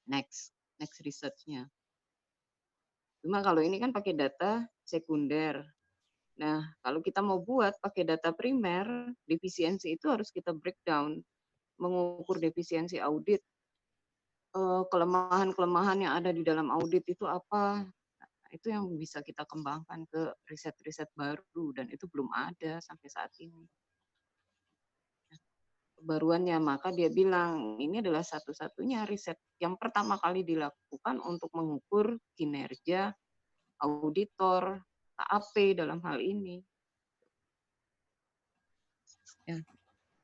next research-nya. Cuma kalau ini kan pakai data sekunder. Nah, kalau kita mau buat pakai data primer, defisiensi itu harus kita breakdown, mengukur defisiensi audit, kelemahan-kelemahan yang ada di dalam audit itu apa. Nah, itu yang bisa kita kembangkan ke riset-riset baru dan itu belum ada sampai saat ini. Kebaruannya, maka dia bilang ini adalah satu-satunya riset yang pertama kali dilakukan untuk mengukur kinerja auditor KAP dalam hal ini. Ya,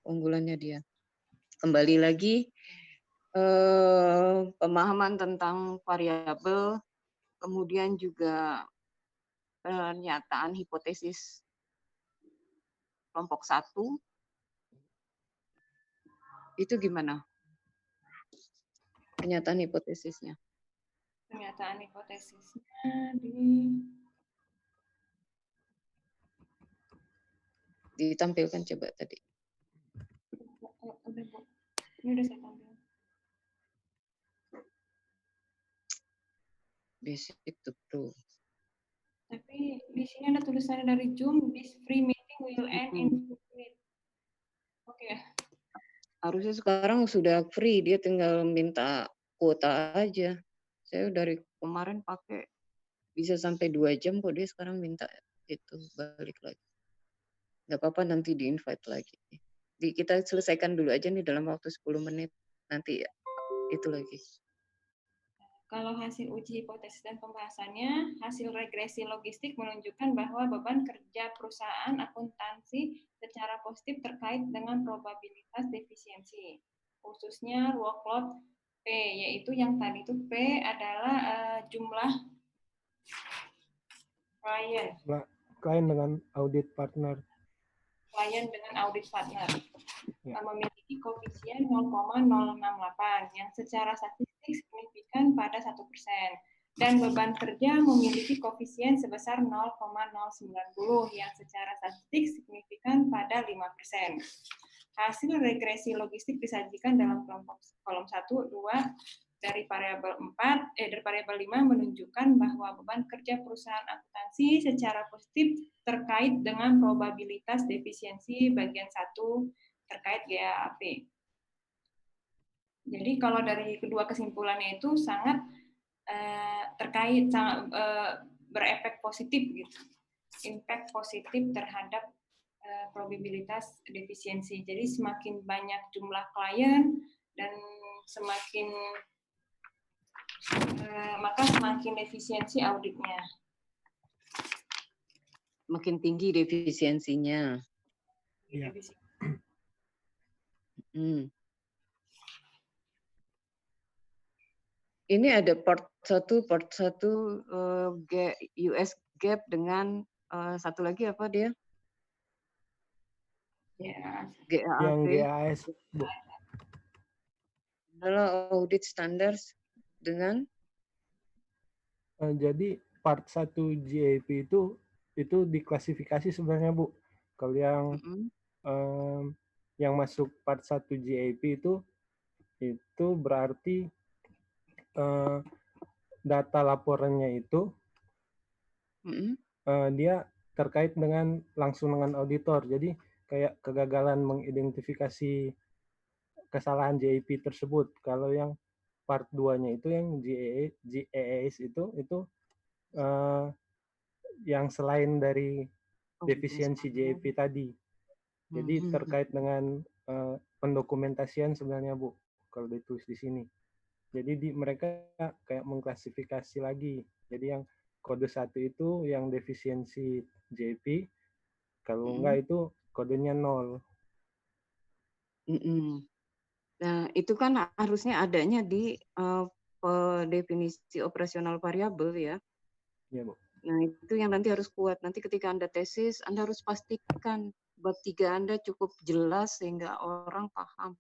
unggulannya dia. Kembali lagi pemahaman tentang variabel, kemudian juga pernyataan hipotesis kelompok 1. Itu gimana? Pernyataan hipotesisnya. Pernyataan hipotesisnya ditampilkan coba tadi. Udah, Bu. Ini udah saya tampil. Basic to pro. Tapi di sini ada tulisannya dari Zoom, this free meeting will end in 2 minutes. Oke. Harusnya sekarang sudah free, dia tinggal minta kuota aja. Saya dari kemarin pakai bisa sampai 2 jam kok, dia sekarang minta itu balik lagi. Nggak apa-apa, nanti di-invite lagi. Kita selesaikan dulu aja nih dalam waktu 10 menit. Nanti itu lagi. Kalau hasil uji hipotesis dan pembahasannya, hasil regresi logistik menunjukkan bahwa beban kerja perusahaan akuntansi secara positif terkait dengan probabilitas defisiensi, khususnya workload P, yaitu yang tadi itu P adalah jumlah klien dengan audit partner. Klien dengan audit partner memiliki koefisien 0,068 yang secara statistik signifikan pada 1%. Dan beban kerja memiliki koefisien sebesar 0,090 yang secara statistik signifikan pada 5%. Hasil regresi logistik disajikan dalam kolom 1, 2 dari variabel 5 menunjukkan bahwa beban kerja perusahaan akuntansi secara positif terkait dengan probabilitas defisiensi bagian 1 terkait GAAP. Jadi kalau dari kedua kesimpulannya itu sangat terkait, sangat berefek positif gitu, impact positif terhadap probabilitas defisiensi. Jadi semakin banyak jumlah klien dan maka semakin efisiensi auditnya. Makin tinggi defisiensinya. Iya. Ini ada part 1 US GAAP dengan satu lagi apa dia? Ya. Yang GAS, Bu. Adalah audit standards dengan? Jadi part 1 GAAP itu diklasifikasi sebenarnya, Bu. Kalau yang masuk part 1 GAAP itu berarti data laporannya itu dia terkait dengan langsung dengan auditor. Jadi kayak kegagalan mengidentifikasi kesalahan GAP tersebut. Kalau yang part 2-nya itu yang GAS itu yang selain dari defisiensi GAP tadi. Jadi terkait dengan pendokumentasian sebenarnya, Bu, kalau ditulis di sini. Jadi mereka kayak mengklasifikasi lagi. Jadi yang kode 1 itu yang defisiensi JP, kalau enggak itu kodenya 0. Nah, itu kan harusnya adanya di definisi operasional variabel ya. Iya, Bu. Nah, itu yang nanti harus kuat. Nanti ketika Anda tesis, Anda harus pastikan bab 3 Anda cukup jelas sehingga orang paham.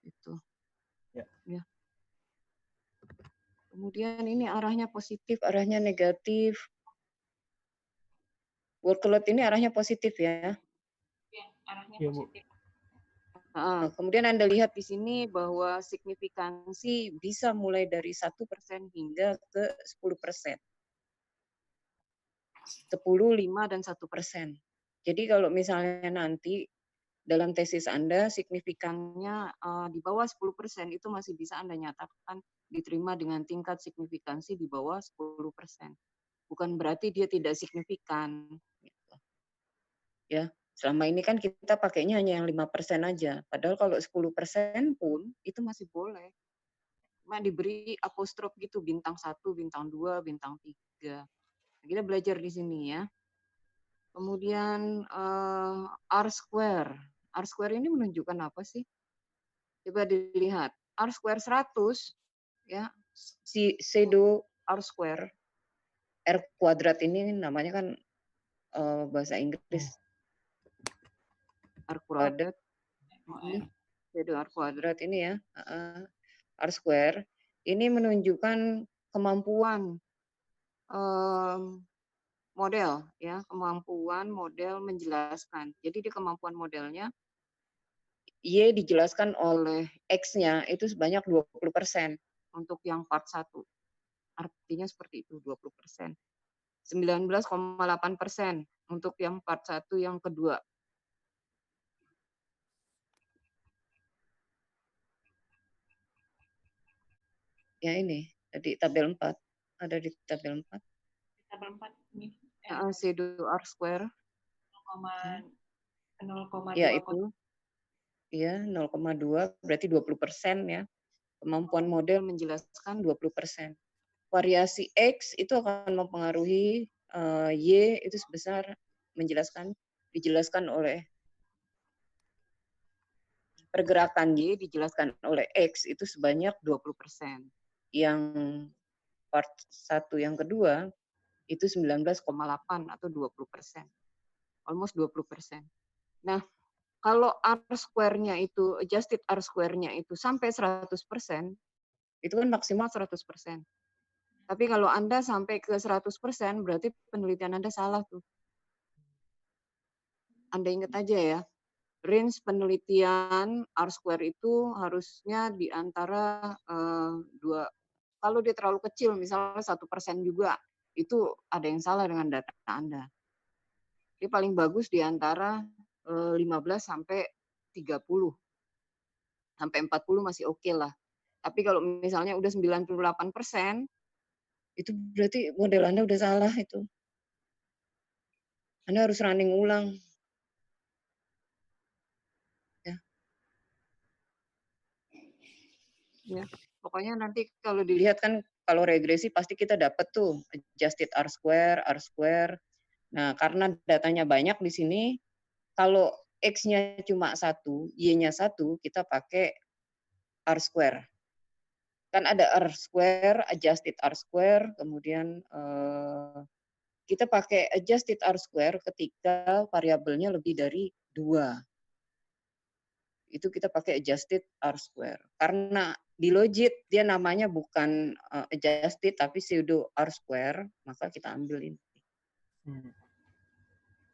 Itu. Ya. Kemudian ini arahnya positif, arahnya negatif. Workload ini arahnya positif ya? Ya, arahnya ya, positif. Kemudian Anda lihat di sini bahwa signifikansi bisa mulai dari 1% hingga ke 10%. 10, 5, dan 1%. Jadi kalau misalnya nanti dalam tesis Anda signifikannya di bawah 10% itu masih bisa Anda nyatakan diterima dengan tingkat signifikansi di bawah 10%. Bukan berarti dia tidak signifikan. Gitu. Ya, selama ini kan kita pakainya hanya yang 5% aja. Padahal kalau 10% pun itu masih boleh. Cuma diberi apostrof gitu, bintang 1, bintang 2, bintang 3. Kita belajar di sini ya. Kemudian R square. R square ini menunjukkan apa sih? Coba dilihat. R square 100 ya, pseudo R square. R kuadrat ini namanya kan bahasa Inggris. R kuadrat. Pseudo R kuadrat ini ya. R square ini menunjukkan kemampuan model ya, kemampuan model menjelaskan. Jadi di kemampuan modelnya Y dijelaskan oleh X-nya itu sebanyak 20% untuk yang part 1. Artinya seperti itu, 20%. 19,8% untuk yang part 1 yang kedua. Ya ini, di tabel 4. Ada di tabel 4. Tabel 4 ini. Pseudo R square. 0,2. Ya itu. Ya, 0,2 berarti 20% ya. Kemampuan model menjelaskan 20%. Variasi X itu akan mempengaruhi Y itu sebesar dijelaskan oleh pergerakan Y dijelaskan oleh X itu sebanyak 20%. Yang part 1 yang kedua itu 19,8 atau 20%. Almost 20%. Nah, kalau R square-nya itu, adjusted R square-nya itu sampai 100%, itu kan maksimal 100%. Tapi kalau Anda sampai ke 100%, berarti penelitian Anda salah tuh. Anda ingat aja ya, range penelitian R square itu harusnya di antara 2. Kalau dia terlalu kecil, misalnya 1% juga, itu ada yang salah dengan data Anda. Dia paling bagus di antara 15 sampai 30. Sampai 40 masih oke lah. Tapi kalau misalnya udah 98%, itu berarti model Anda udah salah itu. Anda harus running ulang. Ya. Ya. Pokoknya nanti kalau dilihat kan, kalau regresi pasti kita dapat tuh adjusted R square, R square. Nah, karena datanya banyak di sini, kalau X-nya cuma 1, Y-nya 1, kita pakai R square. Kan ada R square, adjusted R square, kemudian kita pakai adjusted R square ketika variabelnya lebih dari 2. Itu kita pakai adjusted R square. Karena di logit dia namanya bukan adjusted tapi pseudo R square, maka kita ambil ini.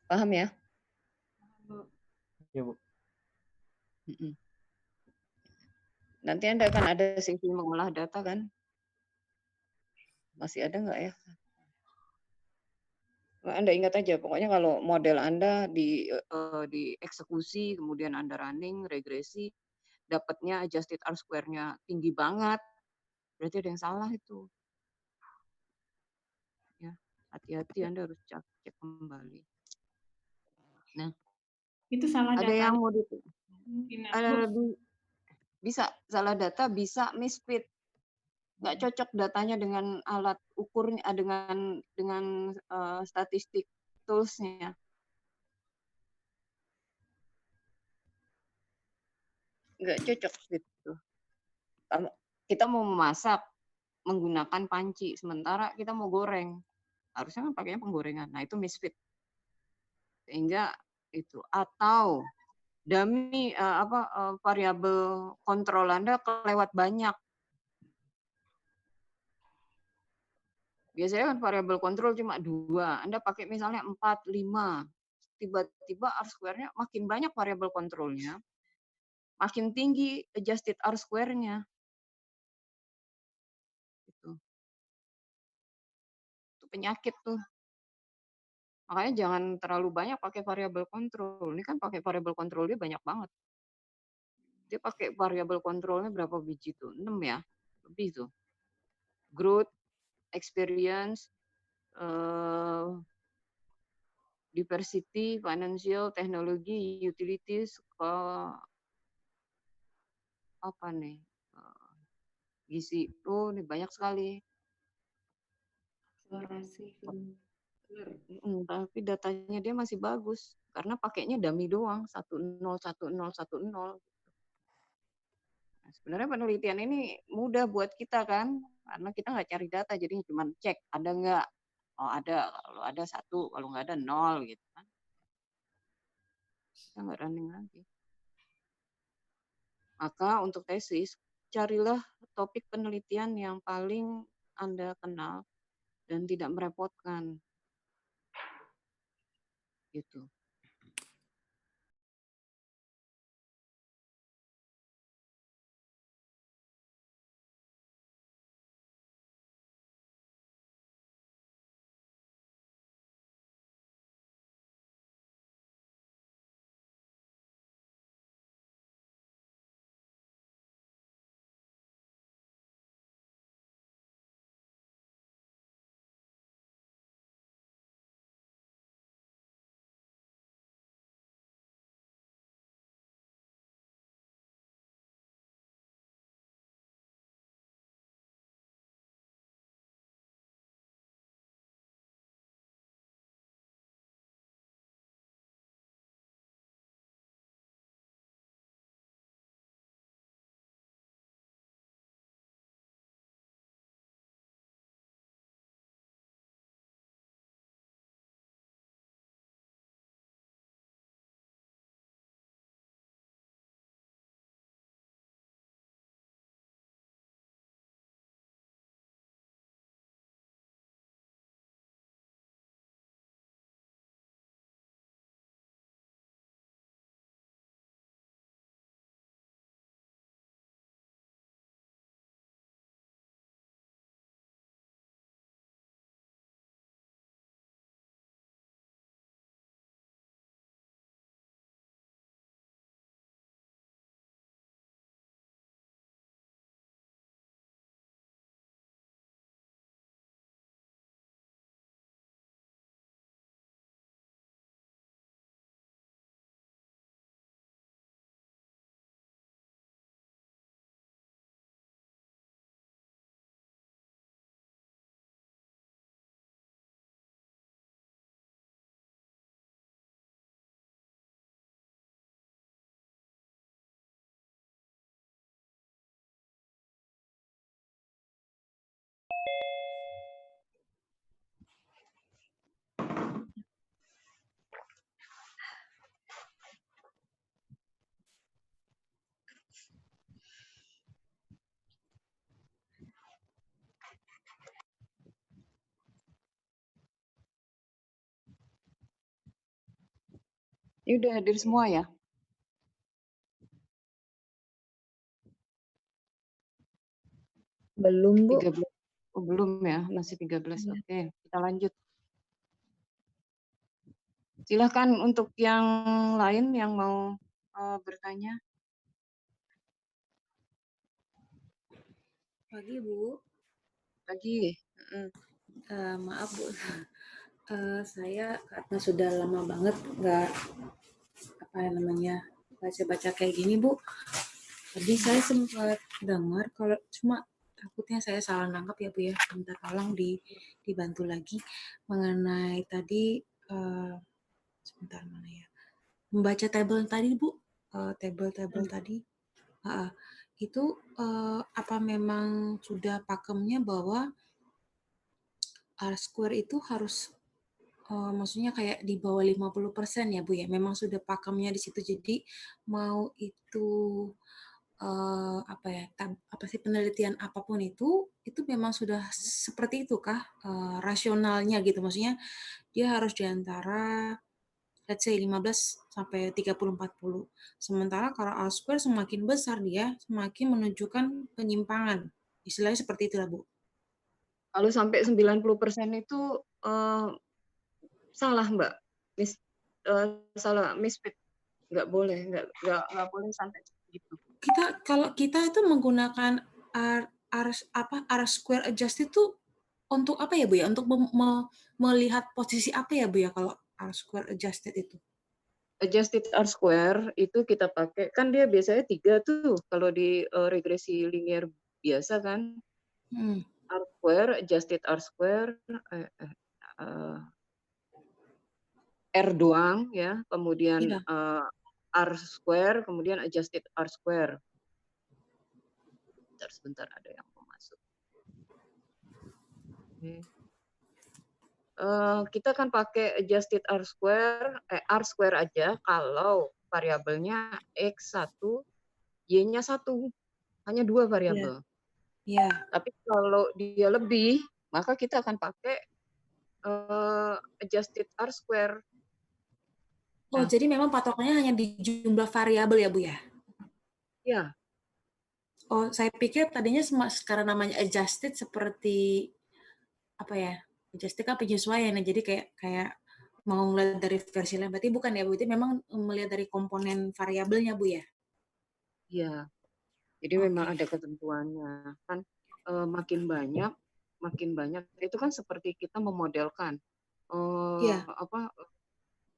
Paham ya? Ya, Bu. Nanti Anda akan ada sesi mengolah data kan? Masih ada nggak ya? Anda ingat aja, pokoknya kalau model Anda dieksekusi, kemudian Anda running, regresi, dapatnya adjusted R square-nya tinggi banget, berarti ada yang salah itu. Ya, hati-hati Anda harus cek kembali. Nah, itu salah ada data. yang mau bisa salah data, bisa misfit. Nggak cocok datanya dengan alat ukurnya, dengan statistik tools-nya. Nggak cocok gitu. Kita mau memasak menggunakan panci, sementara kita mau goreng, harusnya kan pakainya penggorengan. Nah, itu misfit. Sehingga itu, atau dummy variabel kontrol Anda kelewat banyak. Biasanya kan variabel kontrol cuma 2, Anda pakai misalnya 4, 5. Tiba-tiba R square-nya makin banyak variabel kontrolnya, makin tinggi adjusted R-square-nya. Gitu. Itu penyakit tuh. Makanya jangan terlalu banyak pakai variable control. Ini kan pakai variable control dia banyak banget. Dia pakai variable controlnya berapa biji tuh? 6 ya? Lebih tuh. Growth, experience, diversity, financial, teknologi, utilities, apa nih? Gizi. Oh, ini banyak sekali. Akselerasi. Tapi datanya dia masih bagus karena pakainya dummy doang 101010. Nah, sebenarnya penelitian ini mudah buat kita kan karena kita nggak cari data jadi cuma cek ada nggak, oh ada, kalau ada 1, kalau nggak ada 0 gitu kan. Kita nggak running lagi. Maka untuk tesis carilah topik penelitian yang paling Anda kenal dan tidak merepotkan gitu. Ini udah hadir semua ya? Belum, Bu. 13. Oh, belum ya, masih 13. Ya. Oke, kita lanjut. Silahkan untuk yang lain yang mau bertanya. Pagi, Bu. Pagi. Maaf, Bu. Saya karena sudah lama banget nggak baca-baca kayak gini, Bu. Tadi saya sempat dengar kalau cuma takutnya saya salah nangkap ya, Bu ya. Minta tolong dibantu lagi mengenai tadi sebentar mana ya. Membaca tabel tadi, Bu. Tabel tadi. Itu apa memang sudah pakemnya bahwa R-square itu harus maksudnya kayak di bawah 50% ya Bu ya. Memang sudah pakemnya di situ. Jadi mau itu penelitian apapun itu memang sudah seperti itu kah rasionalnya gitu. Maksudnya dia harus di antara let's say 15 sampai 30-40. Sementara kalau R square semakin besar dia, semakin menunjukkan penyimpangan. Istilahnya seperti itulah, Bu. Kalau sampai 90% itu salah, Mbak. Salah, misfit. Nggak boleh sampai gitu. Kalau kita itu menggunakan R square adjust itu untuk apa ya, Bu ya? Untuk melihat posisi apa ya, Bu ya, kalau R square adjusted itu? Adjusted R square itu kita pakai, kan dia biasanya 3 tuh kalau di regresi linear biasa kan. R square, adjusted R square, R doang ya, kemudian R square, kemudian adjusted R square. Sebentar ada yang mau masuk. Kita kan pakai adjusted R square aja kalau variabelnya X1, Y-nya 1. Hanya 2 variabel. Tapi kalau dia lebih, maka kita akan pakai adjusted R square. Oh, jadi memang patokannya hanya di jumlah variabel ya, Bu ya? Ya. Oh, saya pikir tadinya sekarang namanya adjusted seperti apa ya? Adjusted kan penyesuaian ya, jadi kayak mau melihat dari versi lain. Berarti bukan ya, Bu? Itu memang melihat dari komponen variabelnya, Bu ya? Iya. Jadi memang ada ketentuannya. Kan makin banyak itu kan seperti kita memodelkan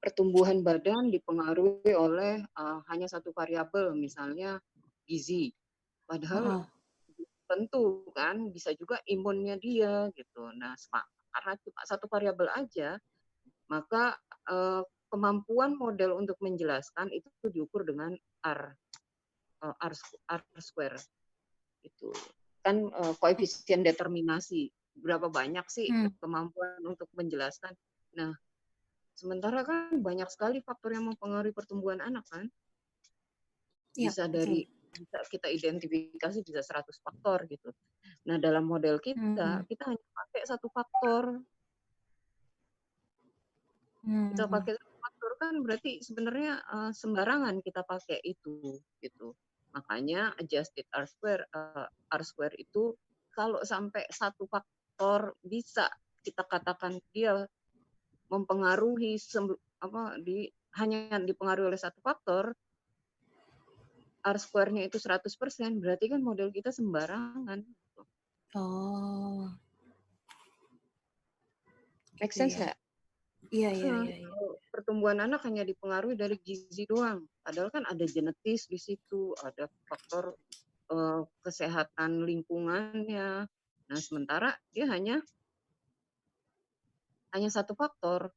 pertumbuhan badan dipengaruhi oleh hanya satu variabel, misalnya gizi. Padahal tentu kan bisa juga imunnya dia gitu. Nah, karena cuma satu variabel aja, maka kemampuan model untuk menjelaskan itu diukur dengan R square. Itu kan koefisien determinasi. Berapa banyak sih kemampuan untuk menjelaskan. Nah, sementara kan banyak sekali faktor yang mempengaruhi pertumbuhan anak kan. Bisa kita identifikasi bisa 100 faktor gitu. Nah, dalam model kita hanya pakai satu faktor. Kita pakai satu faktor kan berarti sebenarnya sembarangan kita pakai itu gitu. Makanya adjusted R square itu kalau sampai satu faktor bisa kita katakan dia mempengaruhi hanya dipengaruhi oleh satu faktor, R square-nya itu 100%, berarti kan model kita sembarangan. Oh. Make sense nggak? Iya. Pertumbuhan anak hanya dipengaruhi dari gizi doang. Padahal kan ada genetis di situ, ada faktor kesehatan lingkungannya. Nah, sementara dia hanya satu faktor.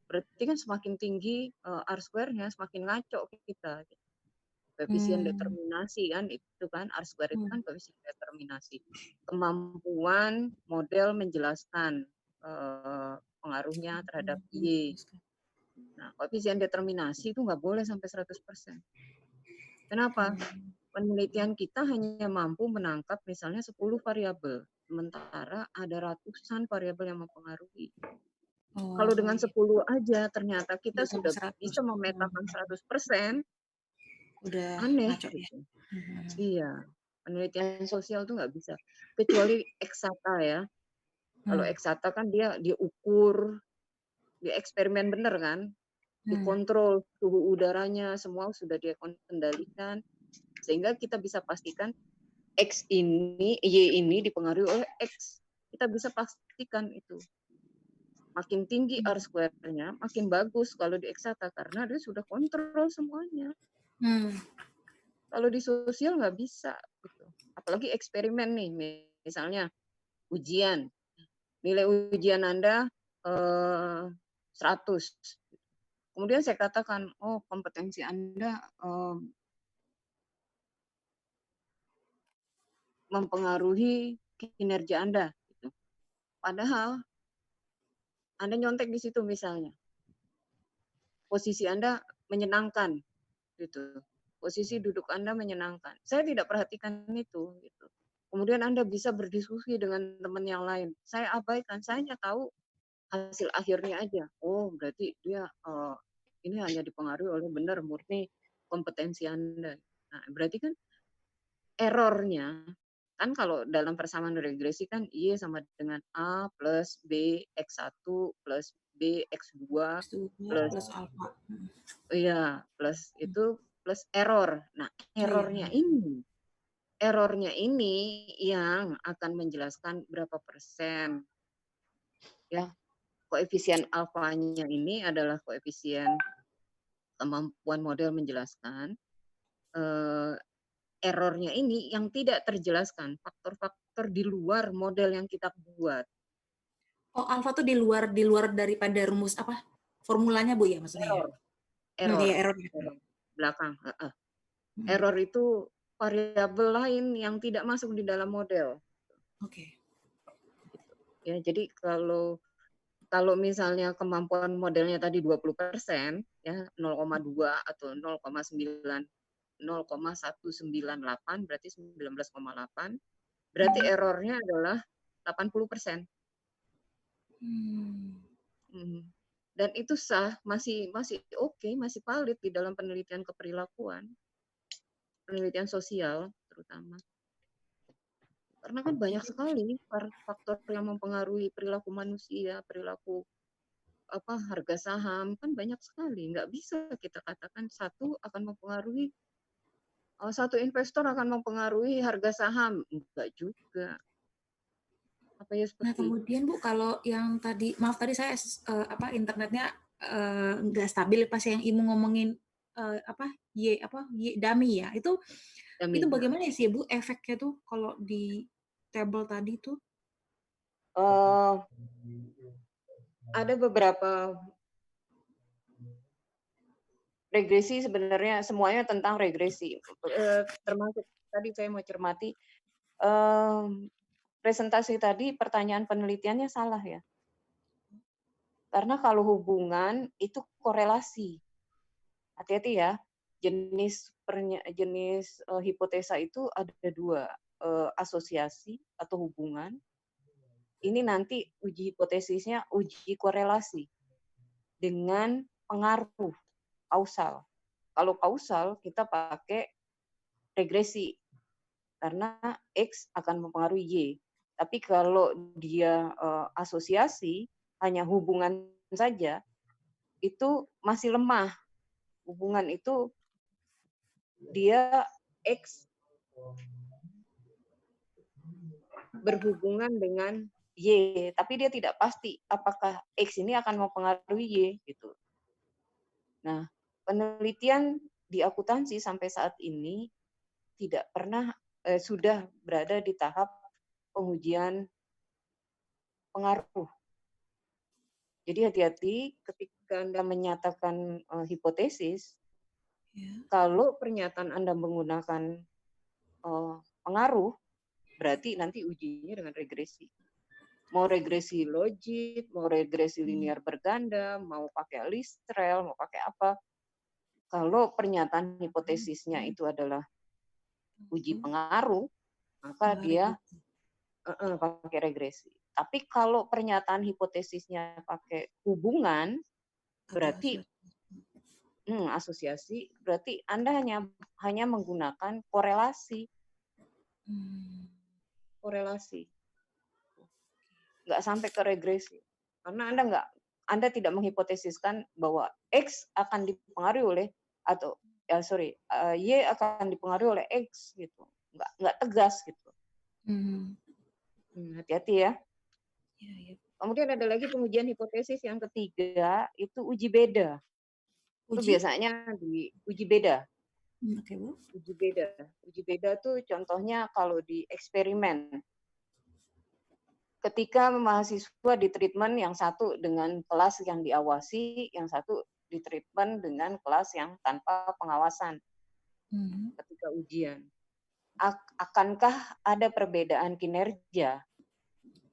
Berarti kan semakin tinggi R square-nya, semakin ngaco kita. Koefisien determinasi kan, itu kan R square itu kan koefisien determinasi. Kemampuan model menjelaskan pengaruhnya terhadap Y. Nah, koefisien determinasi itu nggak boleh sampai 100%. Kenapa? Penelitian kita hanya mampu menangkap misalnya 10 variabel, sementara ada ratusan variabel yang mempengaruhi. Kalau dengan 10 aja ternyata kita sudah bisa memetakan 100%, udah aneh ngaco gitu. Iya, penelitian sosial tuh nggak bisa. Kecuali eksata ya. Kalau eksata kan dia diukur, dia eksperimen bener kan, dikontrol suhu udaranya, semua sudah dia kendalikan, sehingga kita bisa pastikan Y ini dipengaruhi oleh X. Kita bisa pastikan itu. Makin tinggi R square-nya, makin bagus kalau di eksata, karena dia sudah kontrol semuanya. Kalau di sosial nggak bisa. Gitu. Apalagi eksperimen nih, misalnya ujian. Nilai ujian Anda 100. Kemudian saya katakan, oh kompetensi Anda mempengaruhi kinerja Anda. Gitu. Padahal Anda nyontek di situ misalnya. Posisi Anda menyenangkan. Gitu. Posisi duduk Anda menyenangkan. Saya tidak perhatikan itu. Gitu. Kemudian Anda bisa berdiskusi dengan teman yang lain. Saya abaikan, saya hanya tahu hasil akhirnya aja. Oh, berarti dia Ini hanya dipengaruhi oleh benar murni kompetensi Anda. Nah, berarti kan errornya, kan kalau dalam persamaan regresi kan Y sama dengan A plus B X1 plus B X2 plus plus alfa. iya, plus itu plus error. Nah, errornya ini yang akan menjelaskan berapa persen. Ya, koefisien alfanya ini adalah koefisien kemampuan model menjelaskan. Errornya ini yang tidak terjelaskan, faktor-faktor di luar model yang kita buat. Oh, alfa tuh di luar daripada rumus apa? Formulanya Bu ya maksudnya ya? Error. Iya, error. Belakang. Error itu variabel lain yang tidak masuk di dalam model. Oke. Ya, jadi kalau misalnya kemampuan modelnya tadi 20%, ya 0,2 atau 0,198 berarti 19,8, berarti errornya adalah 80%. Dan itu sah, masih oke, masih valid di dalam penelitian keperilakuan, penelitian sosial terutama. Karena kan banyak sekali faktor yang mempengaruhi perilaku manusia, perilaku harga saham, kan banyak sekali. Nggak bisa kita katakan satu investor akan mempengaruhi harga saham. Enggak juga. Apa ya seperti Nah, kemudian Bu, kalau yang tadi, maaf tadi saya internetnya nggak stabil pas yang Ibu ngomongin dummy ya. Itu bagaimana sih Bu efeknya tuh kalau di tabel tadi tuh? Ada beberapa regresi, sebenarnya semuanya tentang regresi. Termasuk tadi saya mau cermati presentasi tadi, pertanyaan penelitiannya salah ya. Karena kalau hubungan itu korelasi. Hati-hati ya. Jenis hipotesa itu ada dua, asosiasi atau hubungan. Ini nanti uji hipotesisnya uji korelasi dengan pengaruh kausal. Kalau kausal kita pakai regresi karena X akan mempengaruhi Y. Tapi kalau dia asosiasi hanya hubungan saja, itu masih lemah. Hubungan itu dia X berhubungan dengan Y, tapi dia tidak pasti apakah X ini akan mempengaruhi Y gitu. Nah, penelitian di akuntansi sampai saat ini tidak pernah sudah berada di tahap pengujian pengaruh. Jadi hati-hati ketika Anda menyatakan hipotesis, kalau pernyataan Anda menggunakan pengaruh, berarti nanti ujinya dengan regresi. Mau regresi logik, mau regresi linear berganda, mau pakai Listrel, mau pakai apa. Kalau pernyataan hipotesisnya itu adalah uji pengaruh, maka dia pakai regresi. Tapi kalau pernyataan hipotesisnya pakai hubungan, berarti asosiasi, berarti Anda hanya menggunakan korelasi. Korelasi. Nggak sampai ke regresi. Karena Anda tidak menghipotesiskan bahwa X akan dipengaruhi oleh Y akan dipengaruhi oleh X gitu. Nggak tegas gitu. Hati-hati ya. Kemudian ada lagi pengujian hipotesis yang ketiga, itu uji beda. Itu biasanya di uji beda. Uji beda. Uji beda tuh contohnya kalau di eksperimen. Ketika mahasiswa di treatment yang satu dengan kelas yang diawasi, yang satu di treatment dengan kelas yang tanpa pengawasan. Ketika ujian. Akankah ada perbedaan kinerja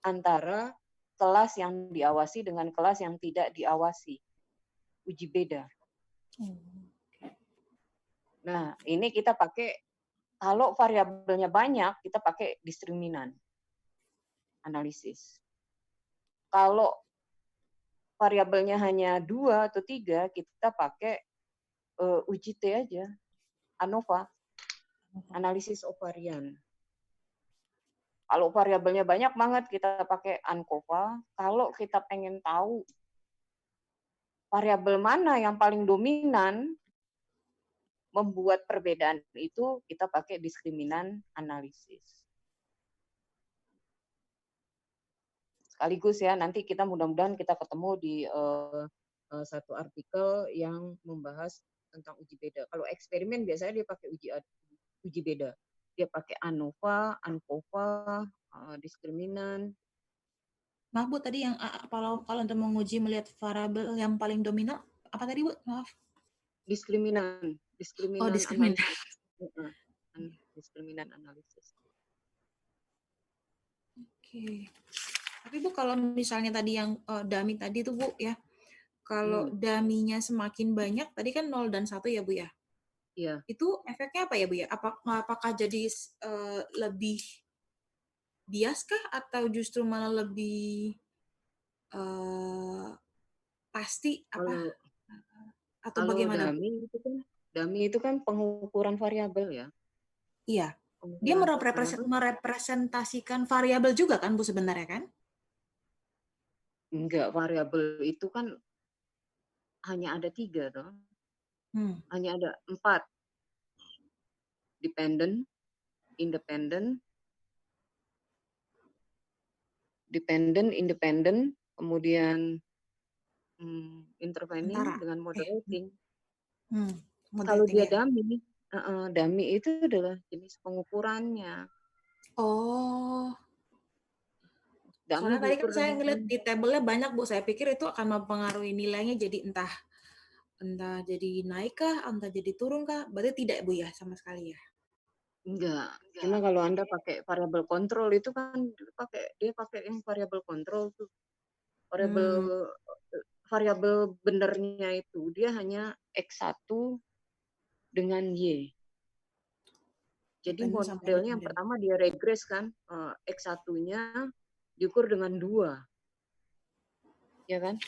antara kelas yang diawasi dengan kelas yang tidak diawasi? Uji beda. Nah, ini kita pakai, kalau variabelnya banyak, kita pakai diskriminan analisis. Kalau variabelnya hanya 2 atau 3, kita pakai UJT aja, ANOVA, analisis ovarian. Kalau variabelnya banyak banget, kita pakai ANCOVA. Kalau kita pengen tahu variabel mana yang paling dominan membuat perbedaan itu, kita pakai diskriminan analisis. Sekaligus ya, nanti kita mudah-mudahan kita ketemu di satu artikel yang membahas tentang uji beda. Kalau eksperimen biasanya dia pakai uji beda. Dia pakai ANOVA, ANCOVA, diskriminan. Maaf Bu, tadi yang kalau untuk menguji melihat variabel yang paling dominan apa tadi Bu? Maaf. Diskriminan Oh, diskriminan. Analisis. Diskriminan analisis. Oke. Tapi Bu, kalau misalnya tadi yang dummy tadi tuh Bu ya, kalau dummy-nya semakin banyak, tadi kan 0 dan 1 ya Bu ya? Iya. Itu efeknya apa ya Bu ya? Apakah jadi lebih bias kah atau justru malah lebih pasti apa? Atau Kalau bagaimana Bu? dummy itu kan pengukuran variabel ya. Iya. Dia merepresentasikan variabel juga kan Bu sebenarnya kan? Enggak, variabel itu kan hanya ada 3 toh. Hanya ada 4. Dependent, independent, kemudian intervening dengan moderating. Kalau dia dummy itu adalah jenis pengukurannya. Oh. Dummy Soalnya tadi kan saya ngeliat di tabelnya banyak Bu, saya pikir itu akan mempengaruhi nilainya jadi entah jadi naik kah, entah jadi turun kah, berarti tidak Bu ya sama sekali ya? Enggak. Cuma kalau Anda pakai variabel kontrol itu kan dia pakai yang variabel kontrol tuh. Variabel benernya itu dia hanya X1 dengan Y. Jadi modelnya yang pertama dia regress kan, X1-nya diukur dengan 2. Ya kan?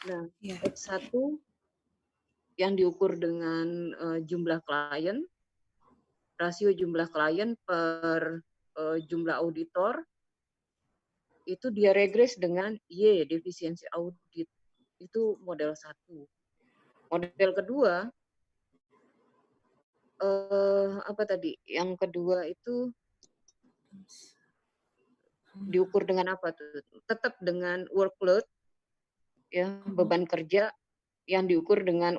Nah, X1 yang diukur dengan jumlah klien, rasio jumlah klien per jumlah auditor, itu dia regress dengan Y, defisiensi audit. Itu model 1. Model kedua, apa tadi? Yang kedua itu diukur dengan apa tuh? Tetap dengan workload, ya, beban kerja yang diukur dengan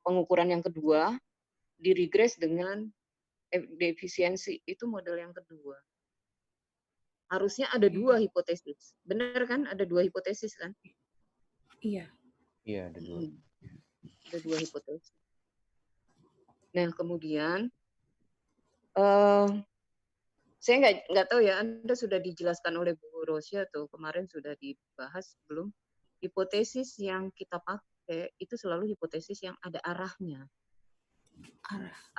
pengukuran yang kedua, diregress dengan defisiensi. Itu model yang kedua. Harusnya ada 2 hipotesis. Benar kan? Ada 2 hipotesis kan? Iya. Iya, ada 2. Ada 2 hipotesis. Nah, kemudian saya nggak tahu ya, Anda sudah dijelaskan oleh Bu Rosya atau kemarin sudah dibahas belum? Hipotesis yang kita pakai itu selalu hipotesis yang ada arahnya.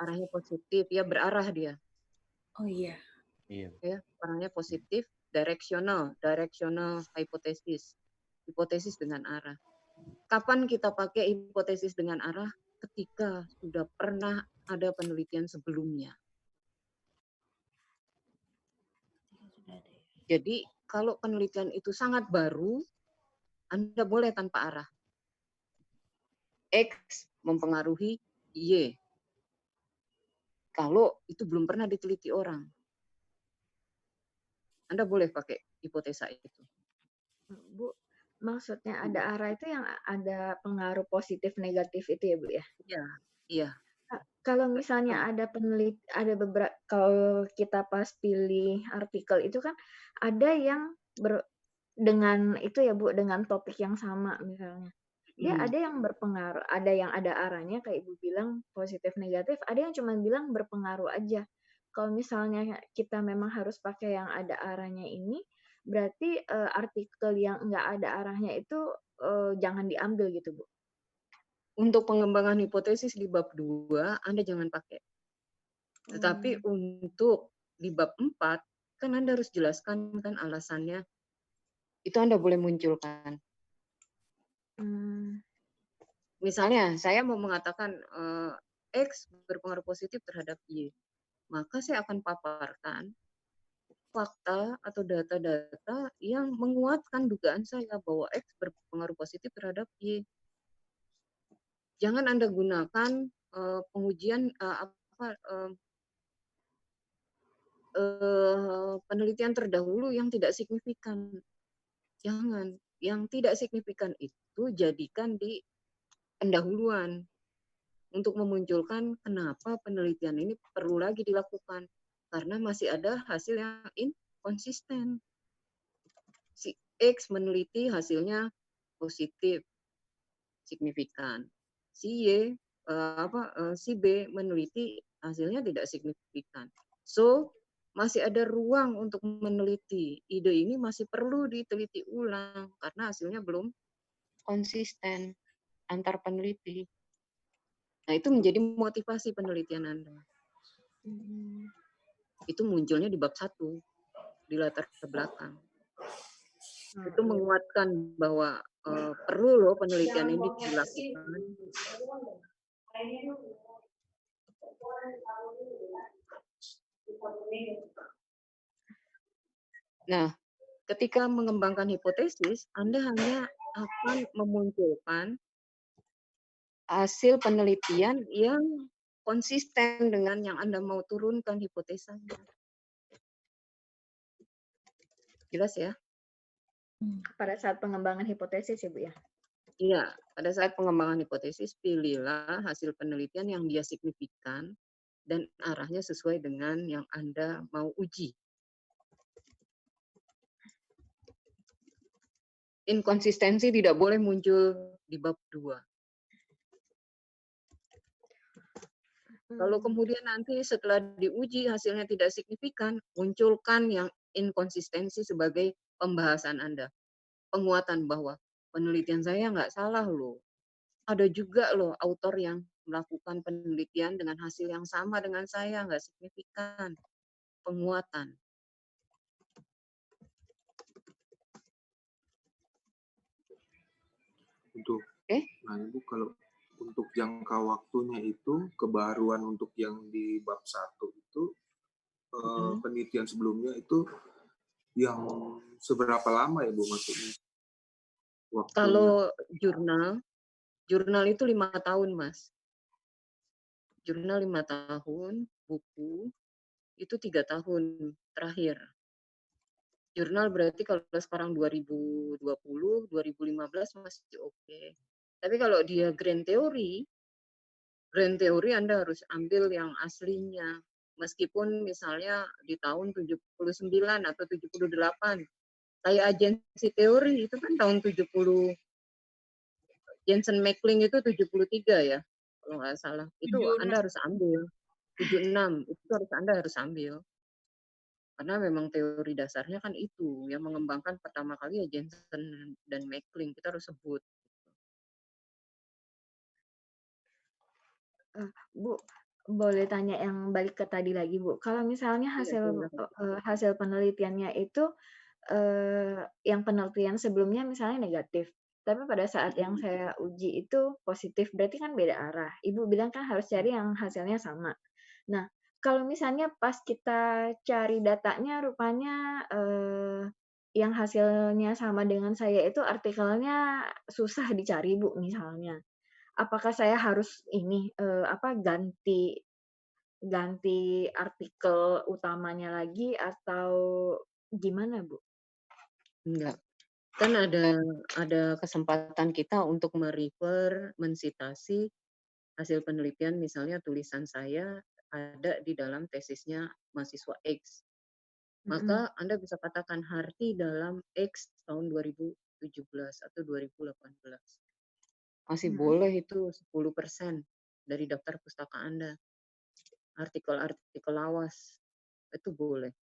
Arahnya positif, ya berarah dia. Oh iya. Iya. Ya, arahnya positif, directional hipotesis. Hipotesis dengan arah. Kapan kita pakai hipotesis dengan arah? Ketika sudah pernah ada penelitian sebelumnya. Jadi kalau penelitian itu sangat baru, Anda boleh tanpa arah. X mempengaruhi Y. Kalau itu belum pernah diteliti orang, Anda boleh pakai hipotesa itu. Bu, maksudnya ada arah itu yang ada pengaruh positif negatif itu ya Bu ya? Iya. Kalau misalnya ada beberapa, kalau kita pas pilih artikel itu kan ada yang dengan itu ya Bu, dengan topik yang sama misalnya. Dia ada yang berpengaruh, ada yang ada arahnya kayak Ibu bilang positif negatif, ada yang cuma bilang berpengaruh aja. Kalau misalnya kita memang harus pakai yang ada arahnya ini, berarti artikel yang nggak ada arahnya itu jangan diambil gitu Bu. Untuk pengembangan hipotesis di bab 2, Anda jangan pakai. Tetapi untuk di bab 4, kan Anda harus jelaskan kan alasannya. Itu Anda boleh munculkan. Hmm. Misalnya saya mau mengatakan X berpengaruh positif terhadap Y, maka saya akan paparkan fakta atau data-data yang menguatkan dugaan saya bahwa X berpengaruh positif terhadap Y. Jangan Anda gunakan pengujian penelitian terdahulu yang tidak signifikan. Jangan. Yang tidak signifikan itu jadikan di pendahuluan untuk memunculkan kenapa penelitian ini perlu lagi dilakukan. Karena masih ada hasil yang inkonsisten. Si X meneliti hasilnya positif, signifikan. Si Y, si B meneliti hasilnya tidak signifikan. So, masih ada ruang untuk meneliti. Ide ini masih perlu diteliti ulang karena hasilnya belum konsisten antar peneliti. Nah, itu menjadi motivasi penelitian Anda. Itu munculnya di bab 1, di latar belakang. Itu menguatkan bahwa perlu loh penelitian ini dilakukan. Nah, ketika mengembangkan hipotesis, Anda hanya akan memunculkan hasil penelitian yang konsisten dengan yang Anda mau turunkan hipotesanya. Jelas ya? Pada saat pengembangan hipotesis ya Bu ya? Iya, pada saat pengembangan hipotesis, pilihlah hasil penelitian yang dia signifikan dan arahnya sesuai dengan yang Anda mau uji. Inkonsistensi tidak boleh muncul di bab 2. Kalau kemudian nanti setelah diuji hasilnya tidak signifikan, munculkan yang inkonsistensi sebagai pembahasan Anda. Penguatan bahwa penelitian saya nggak salah loh. Ada juga loh autor yang melakukan penelitian dengan hasil yang sama dengan saya, nggak signifikan. Penguatan. Untuk nah Ibu, kalau untuk jangka waktunya itu kebaruan untuk yang di bab 1 itu penelitian sebelumnya itu yang seberapa lama ya Bu maksudnya? Waktunya. Kalau jurnal itu 5 tahun Mas. Jurnal 5 tahun, buku itu 3 tahun terakhir. Jurnal berarti kalau sekarang 2020, 2015 masih oke. Tapi kalau dia grand theory Anda harus ambil yang aslinya. Meskipun misalnya di tahun 79 atau 78. Kayak agensi teori itu kan tahun 70. Jensen Mackling itu 73 ya, kalau nggak salah. Itu 76. Anda harus ambil. 76, itu Anda harus ambil. Karena memang teori dasarnya kan itu, yang mengembangkan pertama kali ya Jensen dan Mackling, kita harus sebut. Bu, boleh tanya yang balik ke tadi lagi Bu. Kalau misalnya hasil penelitiannya itu yang penelitian sebelumnya misalnya negatif, tapi pada saat yang saya uji itu positif, berarti kan beda arah. Ibu bilang kan harus cari yang hasilnya sama. Nah, kalau misalnya pas kita cari datanya rupanya yang hasilnya sama dengan saya itu artikelnya susah dicari Bu misalnya. Apakah saya harus ganti artikel utamanya lagi atau gimana, Bu? Enggak. Kan ada kesempatan kita untuk merefer, mensitasi hasil penelitian, misalnya tulisan saya ada di dalam tesisnya mahasiswa X. Maka Anda bisa katakan Harti dalam X tahun 2017 atau 2018. Masih boleh itu 10% dari daftar pustaka Anda. Artikel-artikel lawas, itu boleh.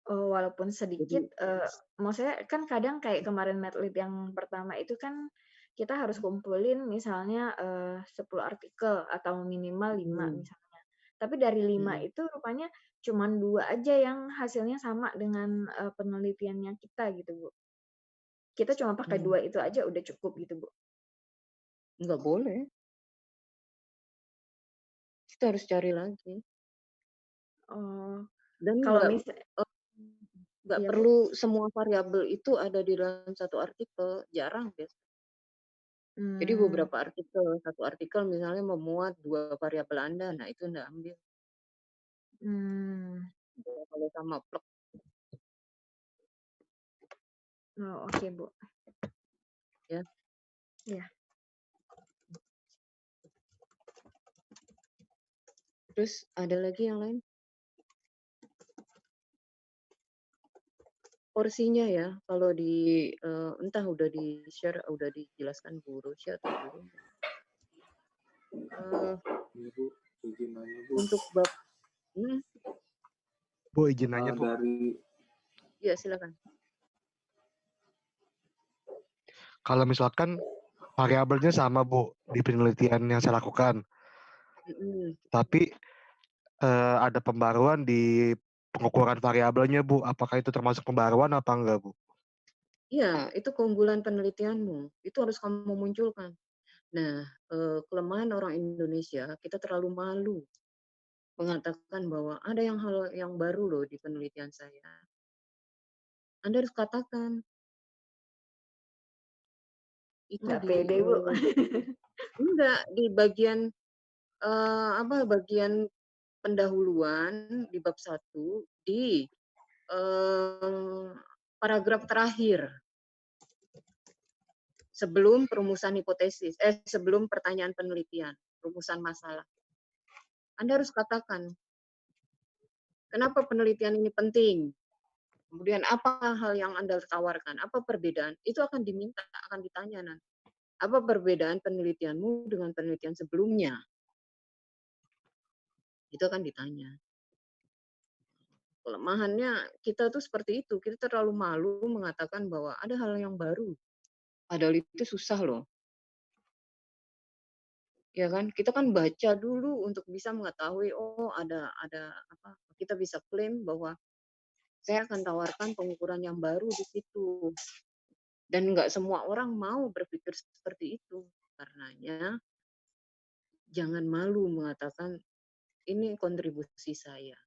Oh, walaupun sedikit, maksudnya kan kadang kayak kemarin medlib yang pertama itu kan kita harus kumpulin misalnya 10 artikel atau minimal 5 misalnya. Tapi dari 5 itu rupanya cuman 2 aja yang hasilnya sama dengan penelitiannya kita gitu, Bu. kita cuma pakai 2 itu aja udah cukup gitu, Bu? Nggak boleh. Kita harus cari lagi. Oh, Dan kalau nggak iya, Bu? perlu semua variabel itu ada di dalam satu artikel, jarang biasa. Jadi beberapa artikel, satu artikel misalnya memuat 2 variabel Anda, nah itu Anda ambil. Kalau sama plek. Oh, oke, Bu. Ya. Iya. Terus ada lagi yang lain? Porsinya ya, kalau di entah udah di-share, udah dijelaskan Bu Rosya atau belum. Iya, Bu. Izin nanya, Bu. Untuk bab Bu, izin nanya, Bu. Iya, silakan. Kalau misalkan variabelnya sama, Bu, di penelitian yang saya lakukan. Tapi ada pembaruan di pengukuran variabelnya, Bu. Apakah itu termasuk pembaruan apa enggak, Bu? Iya, itu keunggulan penelitianmu. Itu harus kamu munculkan. Nah, kelemahan orang Indonesia, kita terlalu malu mengatakan bahwa ada hal yang baru loh di penelitian saya. Anda harus katakan. Itu Nggak pede, Bu. Enggak, di bagian bagian pendahuluan di bab 1 di paragraf terakhir. Sebelum perumusan hipotesis, sebelum pertanyaan penelitian, rumusan masalah. Anda harus katakan, kenapa penelitian ini penting? Kemudian apa hal yang Anda tawarkan? Apa perbedaan? Itu akan diminta, akan ditanya nanti. Apa perbedaan penelitianmu dengan penelitian sebelumnya? Itu akan ditanya. Kelemahannya kita tuh seperti itu. Kita terlalu malu mengatakan bahwa ada hal yang baru. Padahal itu susah loh. Ya kan, kita kan baca dulu untuk bisa mengetahui, oh ada apa, kita bisa klaim bahwa saya akan tawarkan pengukuran yang baru di situ. Dan nggak semua orang mau berpikir seperti itu. Karenanya jangan malu mengatakan ini kontribusi saya.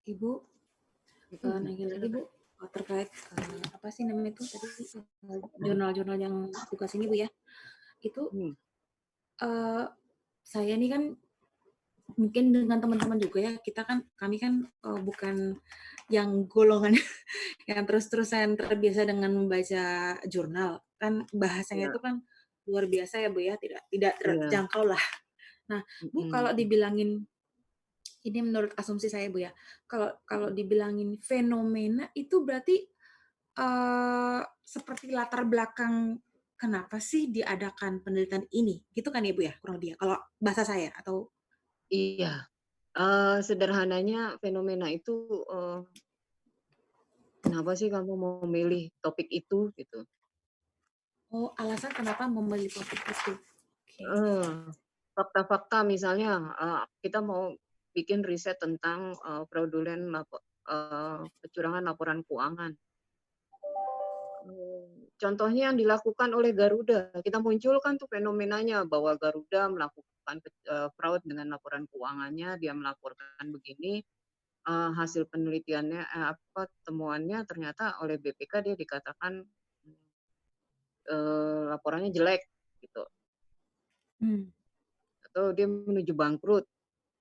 Ibu, nanya lagi, Bu, terkait apa sih namanya itu tadi jurnal-jurnal yang tugas ini, Bu ya. Itu saya ini kan mungkin dengan teman-teman juga ya, kami kan bukan yang golongan yang terus-terusan terbiasa dengan membaca jurnal. Kan bahasanya itu kan luar biasa ya, Bu ya, tidak terjangkau lah. Nah, Bu, kalau dibilangin, ini menurut asumsi saya, Bu ya, kalau dibilangin fenomena itu berarti seperti latar belakang kenapa sih diadakan penelitian ini, gitu kan ya, Bu ya, kurang lebih ya, kalau bahasa saya atau? Iya, sederhananya fenomena itu kenapa sih kamu mau memilih topik itu gitu? Oh, alasan kenapa memilih topik itu? Fakta-fakta misalnya kita mau bikin riset tentang fraudulent kecurangan laporan keuangan. Contohnya yang dilakukan oleh Garuda, kita munculkan tuh fenomenanya bahwa Garuda melakukan fraud dengan laporan keuangannya, dia melaporkan begini, hasil penelitiannya temuannya ternyata oleh BPK dia dikatakan laporannya jelek gitu. Atau dia menuju bangkrut.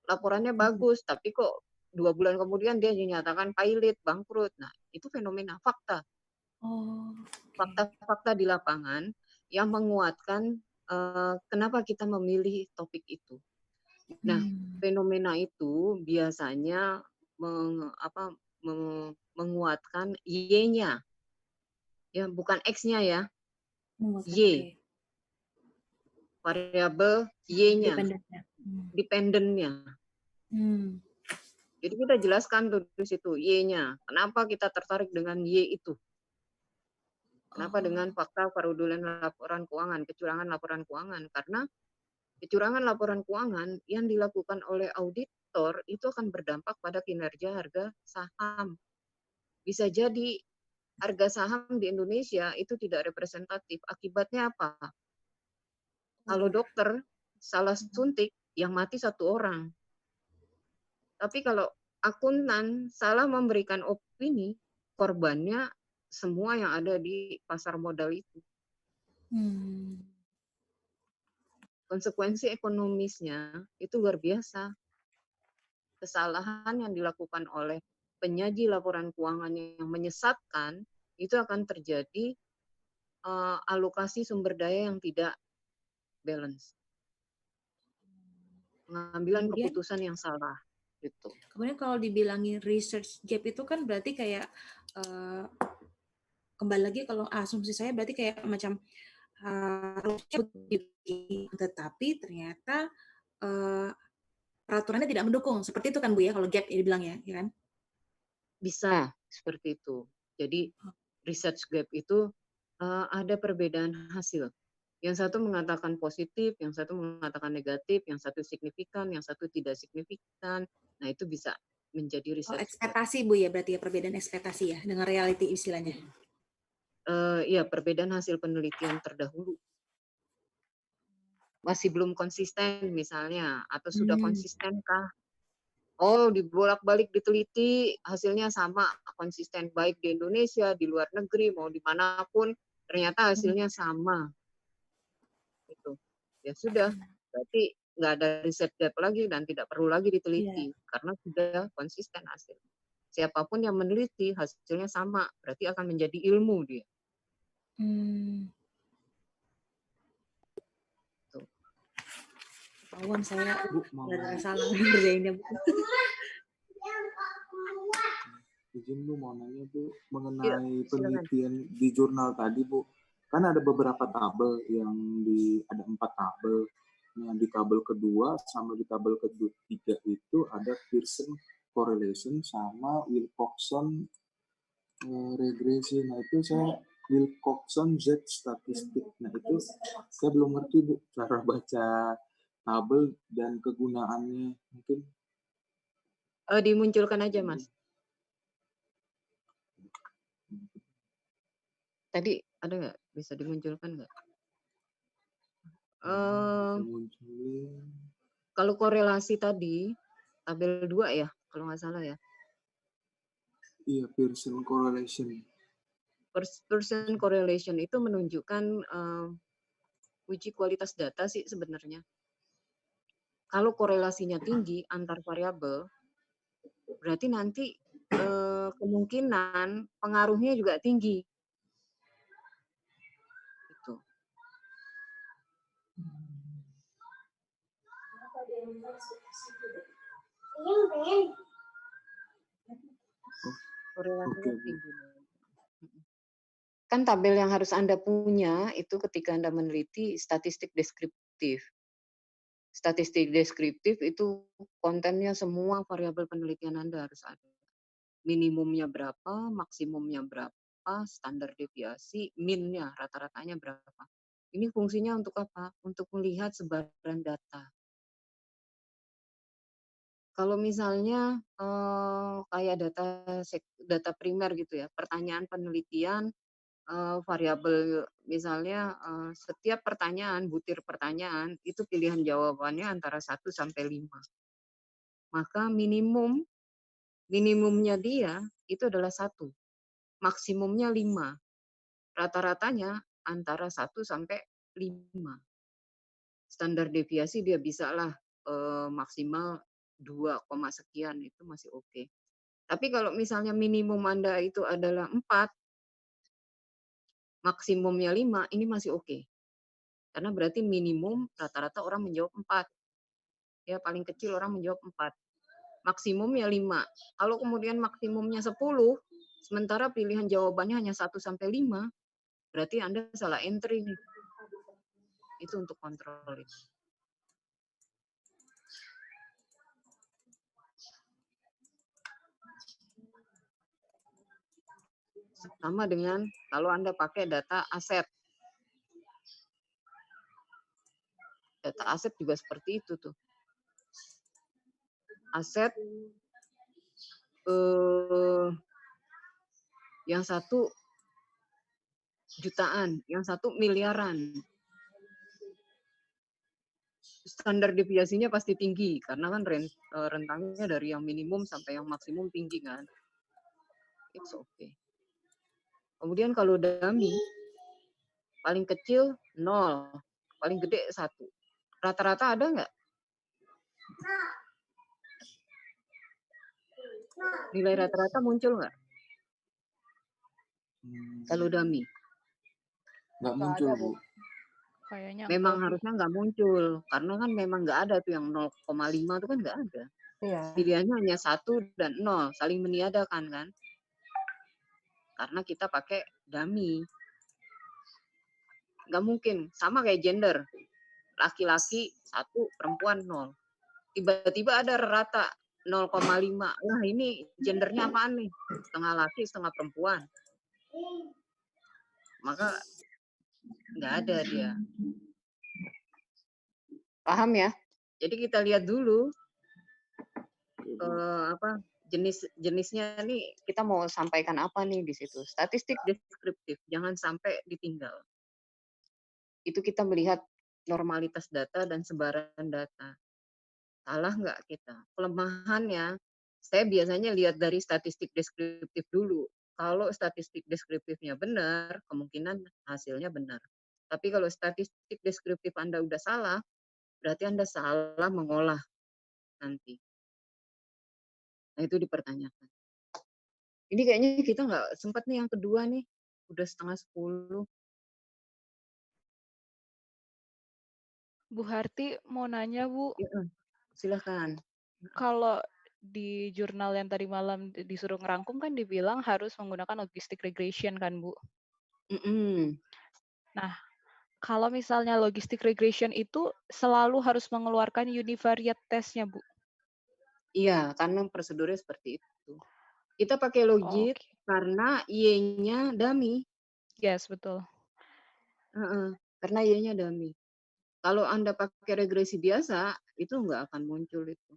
Laporannya bagus, tapi kok 2 bulan kemudian dia dinyatakan pailit, bangkrut. Nah, itu fenomena fakta. Fakta-fakta di lapangan yang menguatkan kenapa kita memilih topik itu. Nah, fenomena itu biasanya menguatkan Y-nya. Ya, bukan X-nya ya. Y. Variabel Y-nya. Dependennya. Jadi kita jelaskan tuh di situ Y-nya. Kenapa kita tertarik dengan Y itu? Kenapa dengan fakta fraudulent laporan keuangan, kecurangan laporan keuangan? Karena kecurangan laporan keuangan yang dilakukan oleh auditor itu akan berdampak pada kinerja harga saham. bisa jadi harga saham di Indonesia itu tidak representatif. Akibatnya apa? Kalau dokter salah suntik, yang mati 1 orang. Tapi kalau akuntan salah memberikan opini, korbannya semua yang ada di pasar modal itu. Konsekuensi ekonomisnya itu luar biasa. Kesalahan yang dilakukan oleh penyaji laporan keuangan yang menyesatkan, itu akan terjadi alokasi sumber daya yang tidak balance. Pengambilan keputusan yang salah. Gitu. Kemudian kalau dibilangin research gap itu kan berarti kayak kembali lagi kalau asumsi saya berarti kayak macam harusnya tetapi ternyata peraturannya tidak mendukung. Seperti itu kan Bu ya kalau gap ya dibilang ya kan? Bisa seperti itu. Jadi research gap itu ada perbedaan hasil. Yang satu mengatakan positif, yang satu mengatakan negatif, yang satu signifikan, yang satu tidak signifikan. Nah, itu bisa menjadi research ekspektasi Bu ya berarti ya, perbedaan ekspektasi ya dengan reality istilahnya. Ya, perbedaan hasil penelitian terdahulu. Masih belum konsisten misalnya, atau sudah konsistenkah? Oh, dibolak-balik diteliti, hasilnya sama, konsisten, baik di Indonesia, di luar negeri, mau dimanapun, ternyata hasilnya sama. Itu. Ya sudah, berarti nggak ada riset gap lagi dan tidak perlu lagi diteliti, karena sudah konsisten hasil. Siapapun yang meneliti, hasilnya sama, berarti akan menjadi ilmu dia. Ketahuan saya salah ngerjainnya Bu. Izin Bu, mau nanya Bu mengenai penelitian di jurnal tadi Bu. Kan ada beberapa tabel yang ada 4 tabel. Yang di tabel kedua sama di tabel ketiga itu ada Pearson correlation sama Wilcoxon regresi. Nah itu saya Wilcoxon Z statistik. Nah itu saya belum ngerti Bu cara baca tabel dan kegunaannya mungkin. Dimunculkan aja Mas. Tadi ada nggak? Bisa dimunculkan nggak? Kalau korelasi tadi, tabel 2 ya, kalau nggak salah ya. Iya, Pearson correlation. Pearson correlation itu menunjukkan uji kualitas data sih sebenarnya. Kalau korelasinya tinggi antar variabel, berarti nanti kemungkinan pengaruhnya juga tinggi. Itu. Korelasinya tinggi. Kan tabel yang harus Anda punya itu ketika Anda meneliti statistik deskriptif. Statistik deskriptif itu kontennya semua variabel penelitian Anda harus ada. Minimumnya berapa, maksimumnya berapa, standar deviasi, min-nya, rata-ratanya berapa. Ini fungsinya untuk apa? Untuk melihat sebaran data. Kalau misalnya kayak data primer gitu ya, pertanyaan penelitian, variabel misalnya setiap pertanyaan, butir pertanyaan, itu pilihan jawabannya antara 1 sampai 5. Maka minimumnya dia itu adalah 1. Maksimumnya 5. Rata-ratanya antara 1 sampai 5. Standar deviasi dia bisalah maksimal 2, sekian, itu masih oke. Tapi kalau misalnya minimum Anda itu adalah 4, maksimumnya 5, ini masih oke. Karena berarti minimum rata-rata orang menjawab 4. Ya, paling kecil orang menjawab 4. Maksimumnya 5. Kalau kemudian maksimumnya 10, sementara pilihan jawabannya hanya 1 sampai 5, berarti Anda salah entry nih. Itu untuk kontrol itu. Sama dengan kalau Anda pakai data aset. Data aset juga seperti itu tuh. Aset yang satu jutaan, yang satu miliaran. Standar deviasinya pasti tinggi karena kan rentangnya dari yang minimum sampai yang maksimum tinggi kan. It's okay. Kemudian kalau dummy paling kecil 0, paling gede 1. Rata-rata ada nggak? Nilai rata-rata muncul nggak? Kalau dummy? Nggak muncul, Bu. Kayaknya Memang enggak, Bu. harusnya nggak muncul karena kan memang nggak ada tuh yang 0,5 itu kan nggak ada. Iya. Pilihannya hanya 1 dan 0, saling meniadakan kan? Karena kita pakai dummy. Nggak mungkin, sama kayak gender. Laki-laki 1, perempuan 0. Tiba-tiba ada rata 0,5. Wah ini gendernya apaan nih? Setengah laki, setengah perempuan. Maka nggak ada dia. Paham ya? Jadi kita lihat dulu jenisnya nih, kita mau sampaikan apa nih di situ. Statistik deskriptif, jangan sampai ditinggal. Itu kita melihat normalitas data dan sebaran data. Salah nggak kita? Kelemahannya, saya biasanya lihat dari statistik deskriptif dulu. Kalau statistik deskriptifnya benar, kemungkinan hasilnya benar. Tapi kalau statistik deskriptif Anda udah salah, berarti Anda salah mengolah nanti. Nah, itu dipertanyakan. Ini kayaknya kita nggak sempat nih yang kedua nih. Udah 9:30. Bu Harti mau nanya, Bu. Ya, silakan. Kalau di jurnal yang tadi malam disuruh ngerangkum kan dibilang harus menggunakan logistic regression kan, Bu? Nah, kalau misalnya logistic regression itu selalu harus mengeluarkan univariate test-nya, Bu? Iya, karena prosedurnya seperti itu. Kita pakai logit karena Y-nya dummy. Yes, betul. Karena Y-nya dummy. Kalau Anda pakai regresi biasa, itu nggak akan muncul itu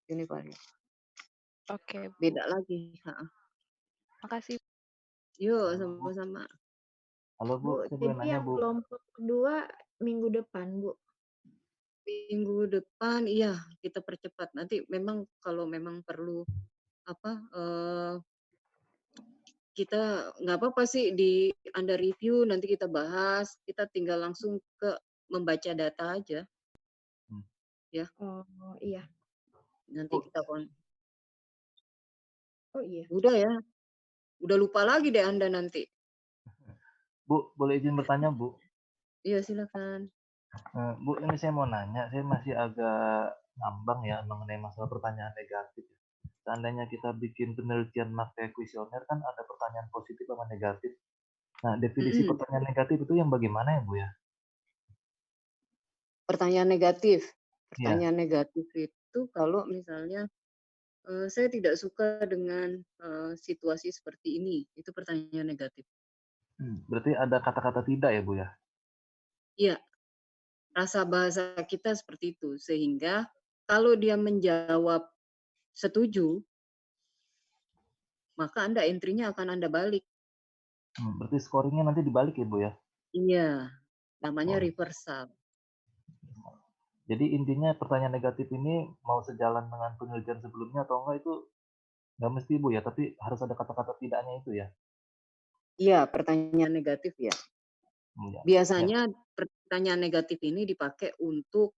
univariate. Oke. Beda lagi. Makasih. Yuk, sama-sama. Halo Bu, saya boleh jadi nanya yang Bu. kelompok kedua minggu depan, Bu. Minggu depan, iya kita percepat. Nanti memang kalau memang perlu kita nggak apa-apa sih di Anda review, nanti kita bahas. Kita tinggal langsung ke membaca data aja. Ya. Oh iya. Nanti kita Oh iya. Udah ya. Udah lupa lagi deh Anda nanti. Bu, boleh izin bertanya Bu? Iya silakan. Bu, ini saya mau nanya, saya masih agak ngambang ya mengenai masalah pertanyaan negatif. Seandainya kita bikin penelitian pakai kuesioner kan ada pertanyaan positif sama negatif. Nah, definisi pertanyaan negatif itu yang bagaimana ya Bu ya? Pertanyaan negatif. Pertanyaan negatif itu kalau misalnya saya tidak suka dengan situasi seperti ini, itu pertanyaan negatif. Berarti ada kata-kata tidak ya Bu ya? Iya, rasa bahasa kita seperti itu. Sehingga kalau dia menjawab setuju, maka Anda entry-nya akan Anda balik. Berarti scoringnya nanti dibalik ya Bu ya? Iya, namanya reversal. Jadi intinya pertanyaan negatif ini mau sejalan dengan penelitian sebelumnya atau enggak itu nggak mesti Bu ya, tapi harus ada kata-kata tidaknya itu ya? Iya, pertanyaan negatif ya. Biasanya pertanyaan negatif ini dipakai untuk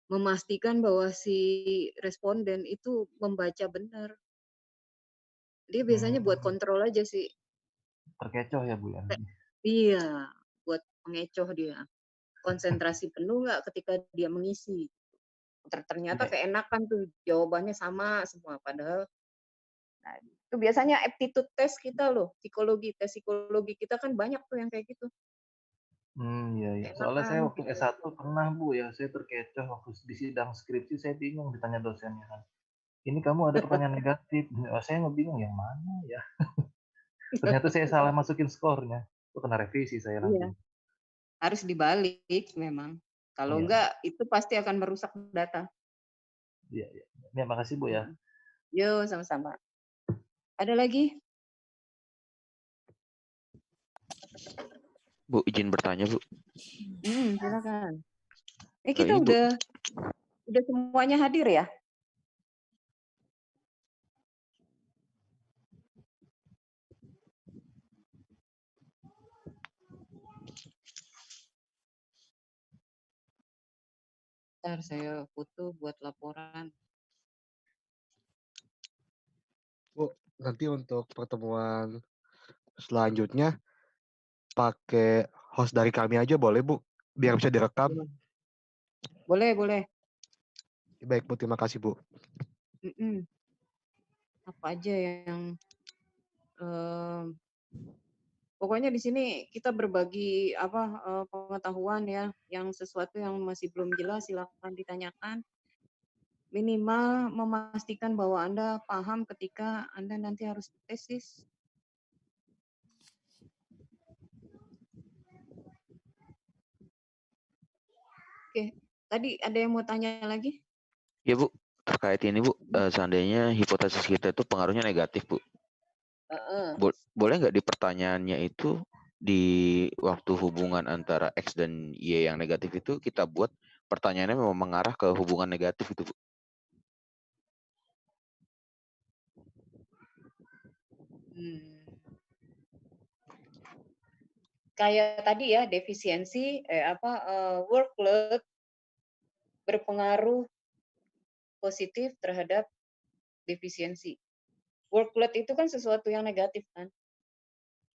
memastikan bahwa si responden itu membaca benar. Dia biasanya buat kontrol aja sih. Terkecoh ya Bu ya? Iya, buat mengecoh dia. Konsentrasi penuh nggak ketika dia mengisi. Ternyata keenakan tuh jawabannya sama semua. Padahal nah, itu biasanya aptitude test kita loh. Tes psikologi kita kan banyak tuh yang kayak gitu. Iya. Soalnya saya waktu S1 pernah Bu ya, saya terkecoh waktu di sidang skripsi, saya bingung ditanya dosennya kan. Ini kamu ada pertanyaan negatif. Saya bingung yang mana ya. Ternyata saya salah masukin skornya. Itu kena revisi saya nanti. Iya. Harus dibalik memang. Kalau enggak, itu pasti akan merusak data. Iya. Ya, makasih Bu ya. Yo, sama-sama. Ada lagi? Bu, izin bertanya, Bu. Silakan. Kita Ini, Bu. udah semuanya hadir ya? Ntar saya foto buat laporan. Bu, nanti untuk pertemuan selanjutnya pakai host dari kami aja boleh, Bu? Biar bisa direkam. Boleh, boleh. Baik, Bu. Terima kasih, Bu. Apa aja yang pokoknya di sini kita berbagi pengetahuan ya, yang sesuatu yang masih belum jelas silakan ditanyakan. Minimal memastikan bahwa Anda paham ketika Anda nanti harus tesis. Oke, tadi ada yang mau tanya lagi? Ya, Bu. Terkait ini, Bu, seandainya hipotesis kita itu pengaruhnya negatif, Bu. Boleh nggak di pertanyaannya itu di waktu hubungan antara X dan Y yang negatif itu kita buat pertanyaannya memang mengarah ke hubungan negatif itu, Bu? Kayak tadi ya, defisiensi workload berpengaruh positif terhadap defisiensi. Workload itu kan sesuatu yang negatif kan?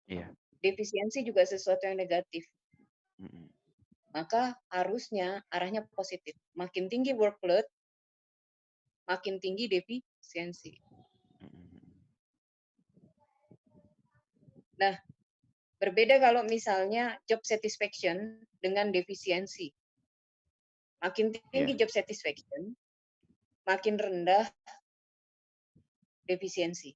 Iya. Defisiensi juga sesuatu yang negatif. Maka harusnya arahnya positif. Makin tinggi workload, makin tinggi defisiensi. Nah, berbeda kalau misalnya job satisfaction dengan defisiensi. Makin tinggi job satisfaction, makin rendah defisiensi.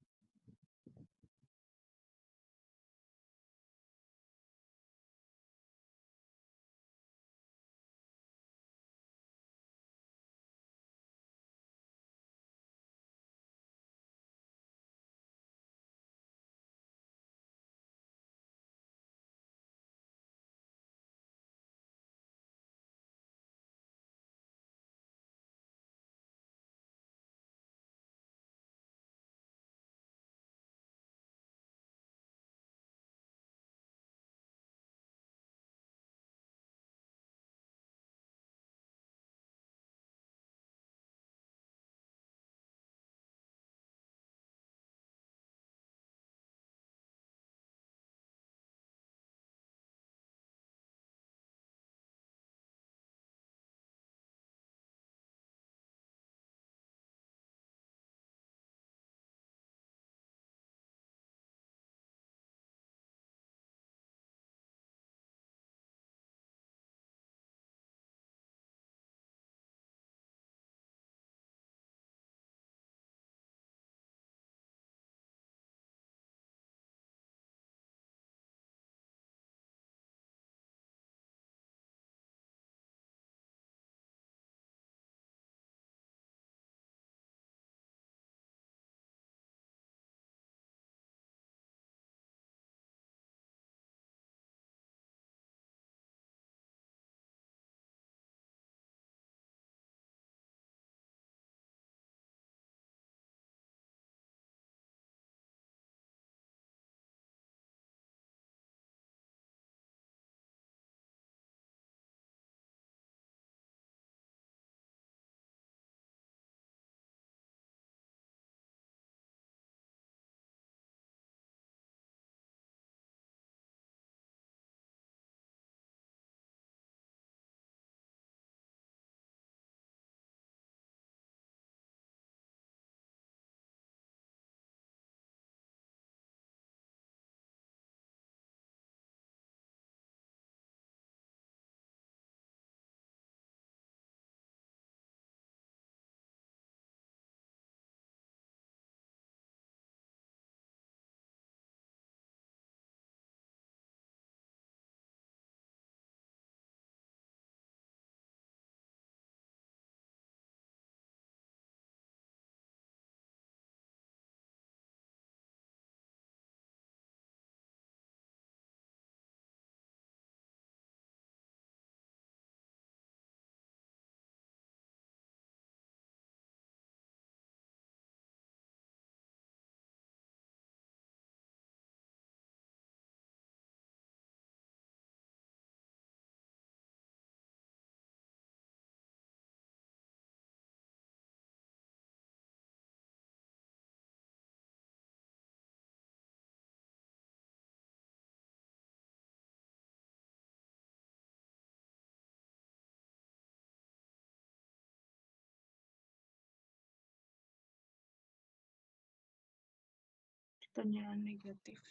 Pertanyaan negatif.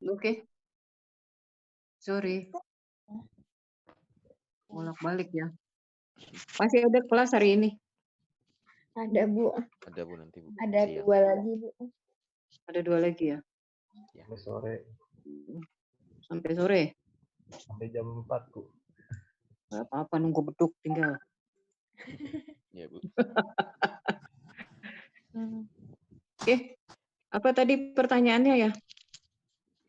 Oke, sorry, bolak-balik ya. Masih ada kelas hari ini? Ada, Bu. Ada Bu nanti Bu. Ada Siang. 2 lagi, Bu. Ada 2 lagi ya? Sampai sore. Sampai sore? Sampai jam 4, Bu. Gak apa-apa, nunggu beduk tinggal. Ya Bu. Oke, apa tadi pertanyaannya ya?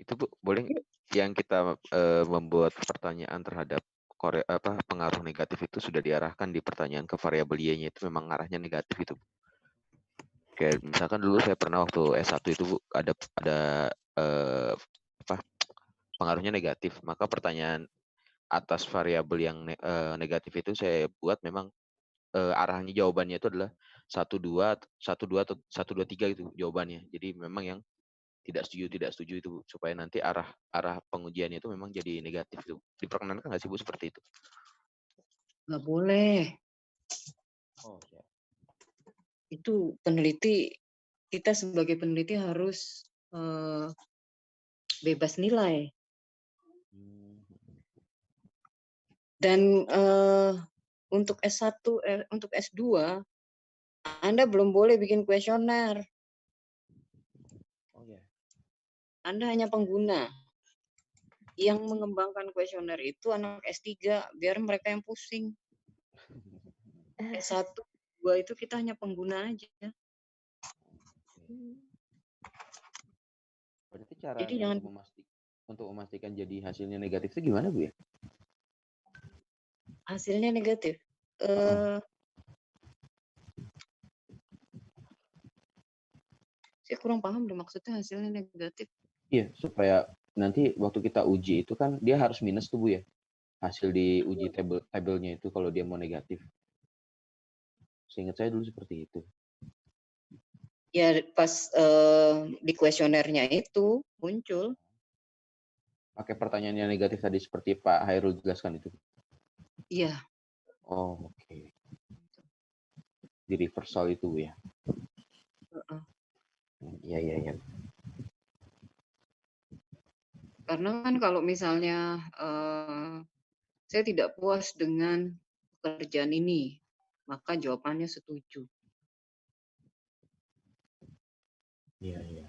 Itu Bu, boleh yang kita membuat pertanyaan terhadap pengaruh negatif itu sudah diarahkan di pertanyaan ke variabel Y-nya itu memang arahnya negatif itu. Kayak misalkan dulu saya pernah waktu S1 itu Bu, ada pengaruhnya negatif, maka pertanyaan atas variabel yang negatif itu saya buat memang arahnya jawabannya itu adalah 1 2 atau 1 2 3 itu jawabannya. Jadi memang yang tidak setuju itu Bu, supaya nanti arah pengujiannya itu memang jadi negatif itu. Diperkenankan nggak sih Bu seperti itu? Nggak boleh. Oh ya. Itu peneliti, kita sebagai peneliti harus bebas nilai. Dan untuk S1, untuk S2, Anda belum boleh bikin kuesioner. Oh ya. Anda hanya pengguna. Yang mengembangkan kuesioner itu anak S3, biar mereka yang pusing. S1, 2 itu kita hanya pengguna aja. Berarti caranya untuk memastikan jadi hasilnya negatif itu gimana Bu ya? Hasilnya negatif. Saya kurang paham deh maksudnya hasilnya negatif. Iya, supaya nanti waktu kita uji itu kan dia harus minus tuh Bu ya. Hasil di uji tabelnya itu kalau dia mau negatif. Seingat saya dulu seperti itu. Ya pas di kuesionernya itu muncul. Pakai pertanyaan yang negatif tadi seperti Pak Hairul jelaskan itu. Iya. Oh, oke. Di reversal itu ya. Iya. Karena kan kalau misalnya saya tidak puas dengan pekerjaan ini, maka jawabannya setuju. Iya.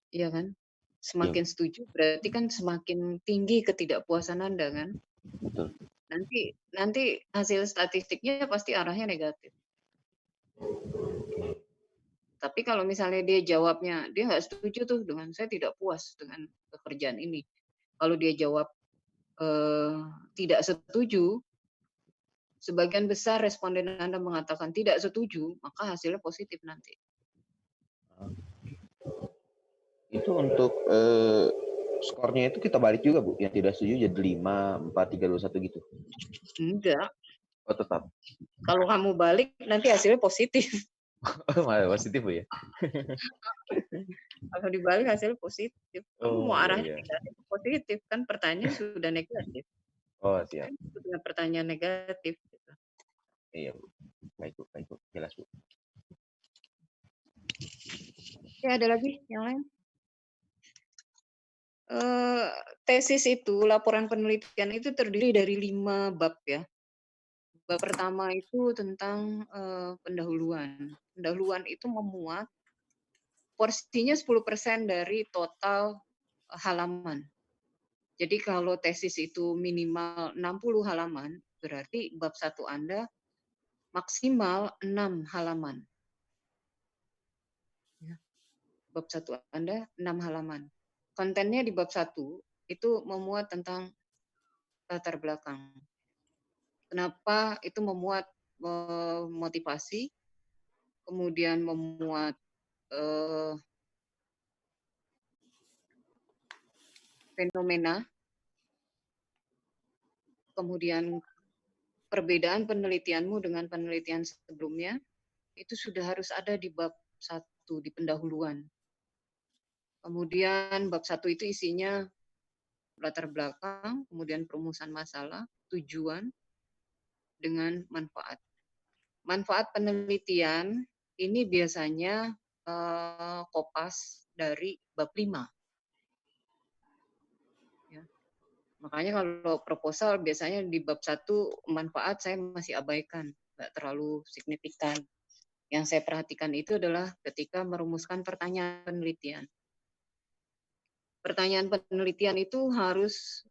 Iya kan? Semakin setuju berarti kan semakin tinggi ketidakpuasan Anda kan? Betul. Nanti hasil statistiknya pasti arahnya negatif. Tapi kalau misalnya dia jawabnya, dia nggak setuju tuh dengan saya tidak puas dengan pekerjaan ini. Kalau dia jawab tidak setuju, sebagian besar responden Anda mengatakan tidak setuju, maka hasilnya positif nanti. Itu untuk skornya itu kita balik juga Bu, yang tidak setuju jadi 5, 4, 3, 2, 1 gitu? Enggak. Oh tetap? Kalau kamu balik nanti hasilnya positif. Malah positif Bu ya? Kalau dibalik hasilnya positif. Kamu mau arahnya iya. negatif positif, kan pertanyaan sudah negatif. Oh siap. Sudah pertanyaan negatif. Iya Bu. Baik Bu. Jelas Bu. Ya ada lagi yang lain? Tesis itu, laporan penelitian itu terdiri dari 5 bab ya. Bab pertama itu tentang pendahuluan. Pendahuluan itu memuat porsinya 10% dari total halaman. Jadi kalau tesis itu minimal 60 halaman, berarti bab 1 Anda maksimal 6 halaman. Bab 1 Anda 6 halaman. Kontennya di bab 1 itu memuat tentang latar belakang. Kenapa itu memuat motivasi, kemudian memuat fenomena, kemudian perbedaan penelitianmu dengan penelitian sebelumnya, itu sudah harus ada di bab 1, di pendahuluan. Kemudian bab 1 itu isinya latar belakang, kemudian perumusan masalah, tujuan, dengan manfaat. Manfaat penelitian ini biasanya kopas dari bab 5. Ya. Makanya kalau proposal biasanya di bab 1 manfaat saya masih abaikan, nggak terlalu signifikan. Yang saya perhatikan itu adalah ketika merumuskan pertanyaan penelitian. Pertanyaan penelitian itu harus,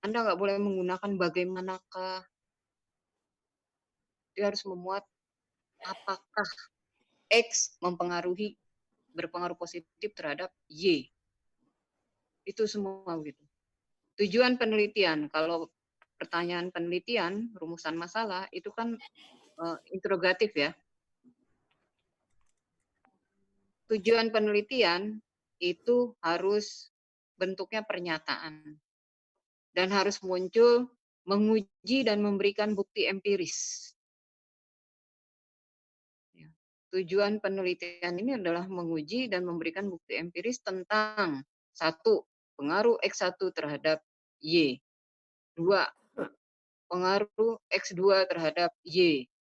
Anda nggak boleh menggunakan bagaimanakah. Dia harus memuat apakah X berpengaruh positif terhadap Y. Itu semua gitu. Tujuan penelitian, kalau pertanyaan penelitian, rumusan masalah, itu kan interrogatif ya. Tujuan penelitian itu harus bentuknya pernyataan. Dan harus muncul menguji dan memberikan bukti empiris. Ya. Tujuan penelitian ini adalah menguji dan memberikan bukti empiris tentang 1. Pengaruh X1 terhadap Y. 2. Pengaruh X2 terhadap Y.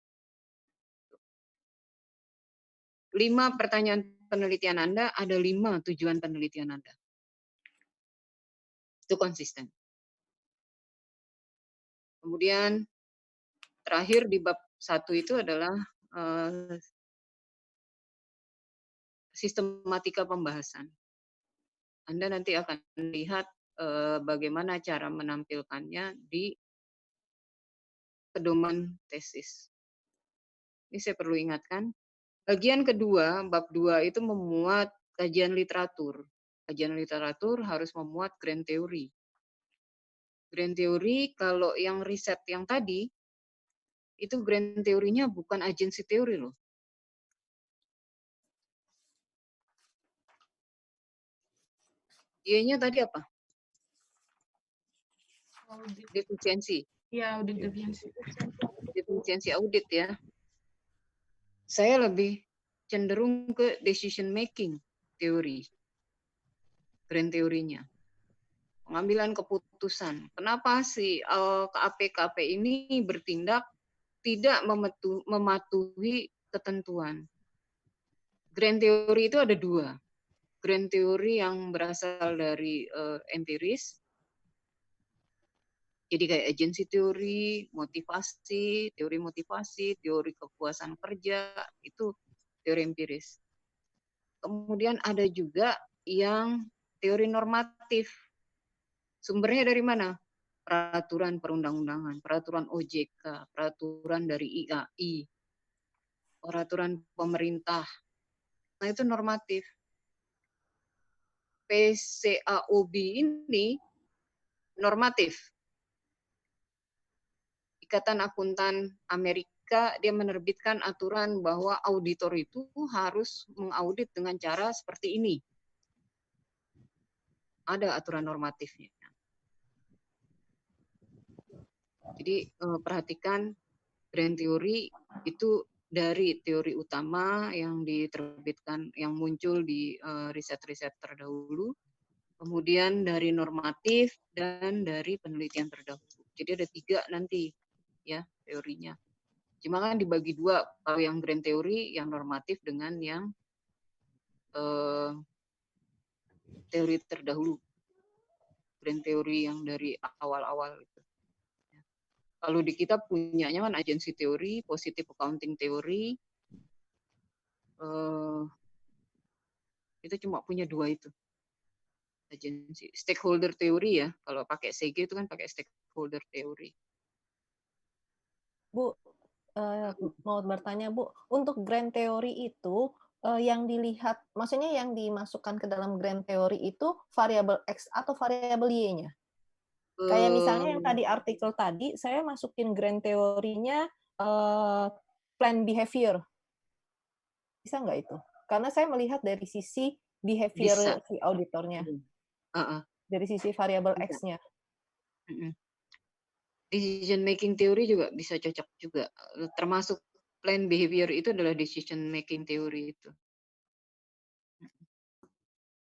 5 pertanyaan penelitian Anda, ada 5 tujuan penelitian Anda. Itu konsisten. Kemudian terakhir di bab 1 itu adalah sistematika pembahasan. Anda nanti akan lihat bagaimana cara menampilkannya di pedoman tesis. Ini saya perlu ingatkan. Bagian kedua, bab 2 itu memuat kajian literatur. Kajian literatur harus memuat grand theory. Grand theory, kalau yang riset yang tadi, itu grand teorinya bukan agency teori loh. Y-nya tadi apa? Audit. Defisiensi. Ya, audit defisiensi. Defisiensi audit ya. Saya lebih cenderung ke decision making teori. Grand teorinya. Pengambilan keputusan. Kenapa sih KAP-KAP ini bertindak tidak mematuhi ketentuan? Grand teori itu ada 2. Grand teori yang berasal dari empiris. Jadi kayak agency teori, motivasi, teori kepuasan kerja, itu teori empiris. Kemudian ada juga yang teori normatif. Sumbernya dari mana? Peraturan perundang-undangan, peraturan OJK, peraturan dari IAI, peraturan pemerintah. Nah, itu normatif. PCAOB ini normatif. Ikatan Akuntan Amerika, dia menerbitkan aturan bahwa auditor itu harus mengaudit dengan cara seperti ini. Ada aturan normatifnya. Jadi perhatikan grand theory itu dari teori utama yang diterbitkan, yang muncul di riset-riset terdahulu, kemudian dari normatif dan dari penelitian terdahulu. Jadi ada 3 nanti ya teorinya. Cuma kan dibagi 2, kalau yang grand theory, yang normatif dengan yang teori terdahulu. Grand theory yang dari awal-awal itu. Kalau di kita punyanya kan agency teori, positive accounting teori, itu cuma punya 2 itu. Agency. Stakeholder teori ya, kalau pakai CG itu kan pakai stakeholder teori. Bu, mau bertanya Bu, untuk grand teori itu yang dilihat, maksudnya yang dimasukkan ke dalam grand teori itu variabel X atau variabel Y-nya? Kayak misalnya yang tadi artikel tadi, saya masukin grand teorinya plan behavior. Bisa nggak itu? Karena saya melihat dari sisi behavior si auditornya. Dari sisi variabel X-nya. Decision making teori juga bisa cocok juga. Termasuk plan behavior itu adalah decision making teori itu.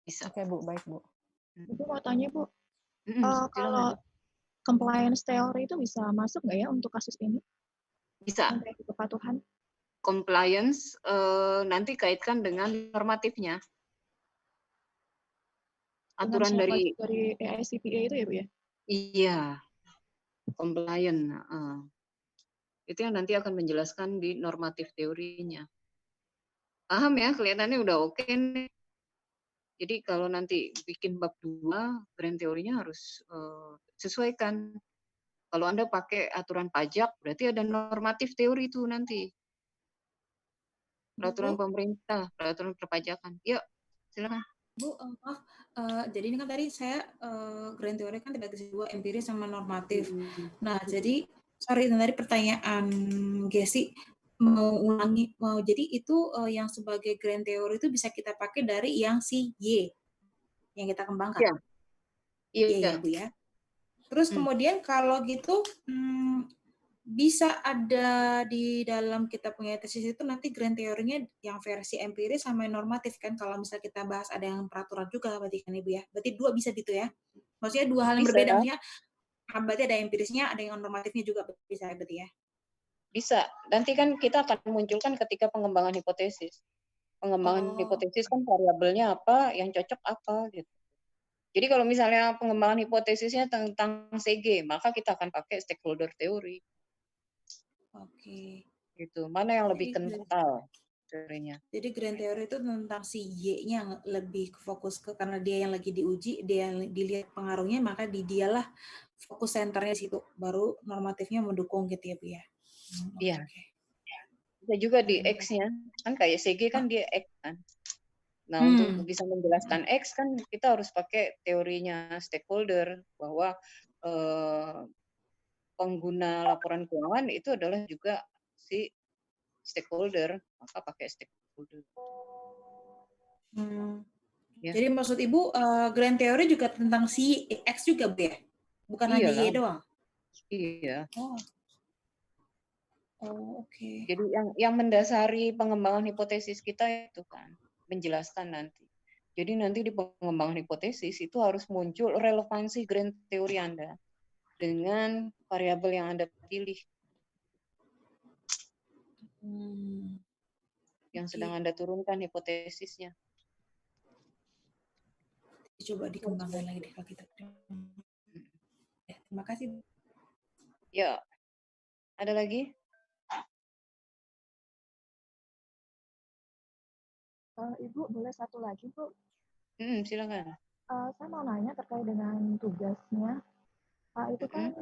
Bisa. Oke Bu, baik Bu. Ibu mau tanya Bu. Kalau compliance teori itu bisa masuk nggak ya untuk kasus ini? Bisa. Kepatuhan. Compliance nanti kaitkan dengan normatifnya. Aturan dari AICPA itu ya, Bu ya? Iya. Compliant. Itu yang nanti akan menjelaskan di normatif teorinya. Paham ya? Kelihatannya udah oke nih. Jadi kalau nanti bikin bab 2, grand teorinya harus sesuaikan. Kalau Anda pakai aturan pajak, berarti ada normatif teori itu nanti. Peraturan pemerintah, peraturan perpajakan. Yuk, silakan. Bu, maaf. Jadi ini kan tadi saya grand teori kan dibagi dua, empiris sama normatif. Nah, jadi sorry tadi pertanyaan Gesi mau ulangi. Jadi itu yang sebagai grand teori itu bisa kita pakai dari yang si Y yang kita kembangkan. Iya. Iya, Bu ya. Terus kemudian kalau gitu bisa ada di dalam kita punya tesis itu nanti grand teorinya yang versi empiris sama yang normatif kan, kalau misalnya kita bahas ada yang peraturan juga berarti kan Ibu ya, berarti dua bisa gitu ya, maksudnya dua hal yang Bisa. berbeda, maksudnya berarti ada empirisnya ada yang normatifnya juga bisa berarti ya. Bisa, nanti kan kita akan munculkan ketika pengembangan hipotesis. Pengembangan hipotesis kan variabelnya apa, yang cocok apa gitu. Jadi kalau misalnya pengembangan hipotesisnya tentang CG, maka kita akan pakai stakeholder teori. Oke. Gitu. Mana yang lebih kental teorinya? Jadi grand teori itu tentang si Y-nya lebih fokus ke, karena dia yang lagi diuji, dia yang dilihat pengaruhnya, maka dialah fokus senternya situ. Baru normatifnya mendukung gitu ya, Bu ya. Iya. Bisa juga di X-nya. Kan kayak CG kan dia X kan. Nah, untuk bisa menjelaskan X kan kita harus pakai teorinya stakeholder, bahwa pengguna laporan keuangan itu adalah juga si stakeholder, maka pakai stakeholder. Ya. Jadi maksud Ibu grand teori juga tentang si X juga, Bu ya? Bukan hanya Y doang? Iya. Oke. Jadi yang mendasari pengembangan hipotesis kita itu kan menjelaskan nanti. Jadi nanti di pengembangan hipotesis itu harus muncul relevansi grand teori Anda dengan variabel yang Anda pilih. Yang sedang Anda turunkan hipotesisnya. Coba dikembangkan lagi deh kalau kita. Terima kasih. Ya. Ada lagi? Ibu, boleh satu lagi, Bu? Silakan. Saya mau nanya terkait dengan tugasnya. Itu kan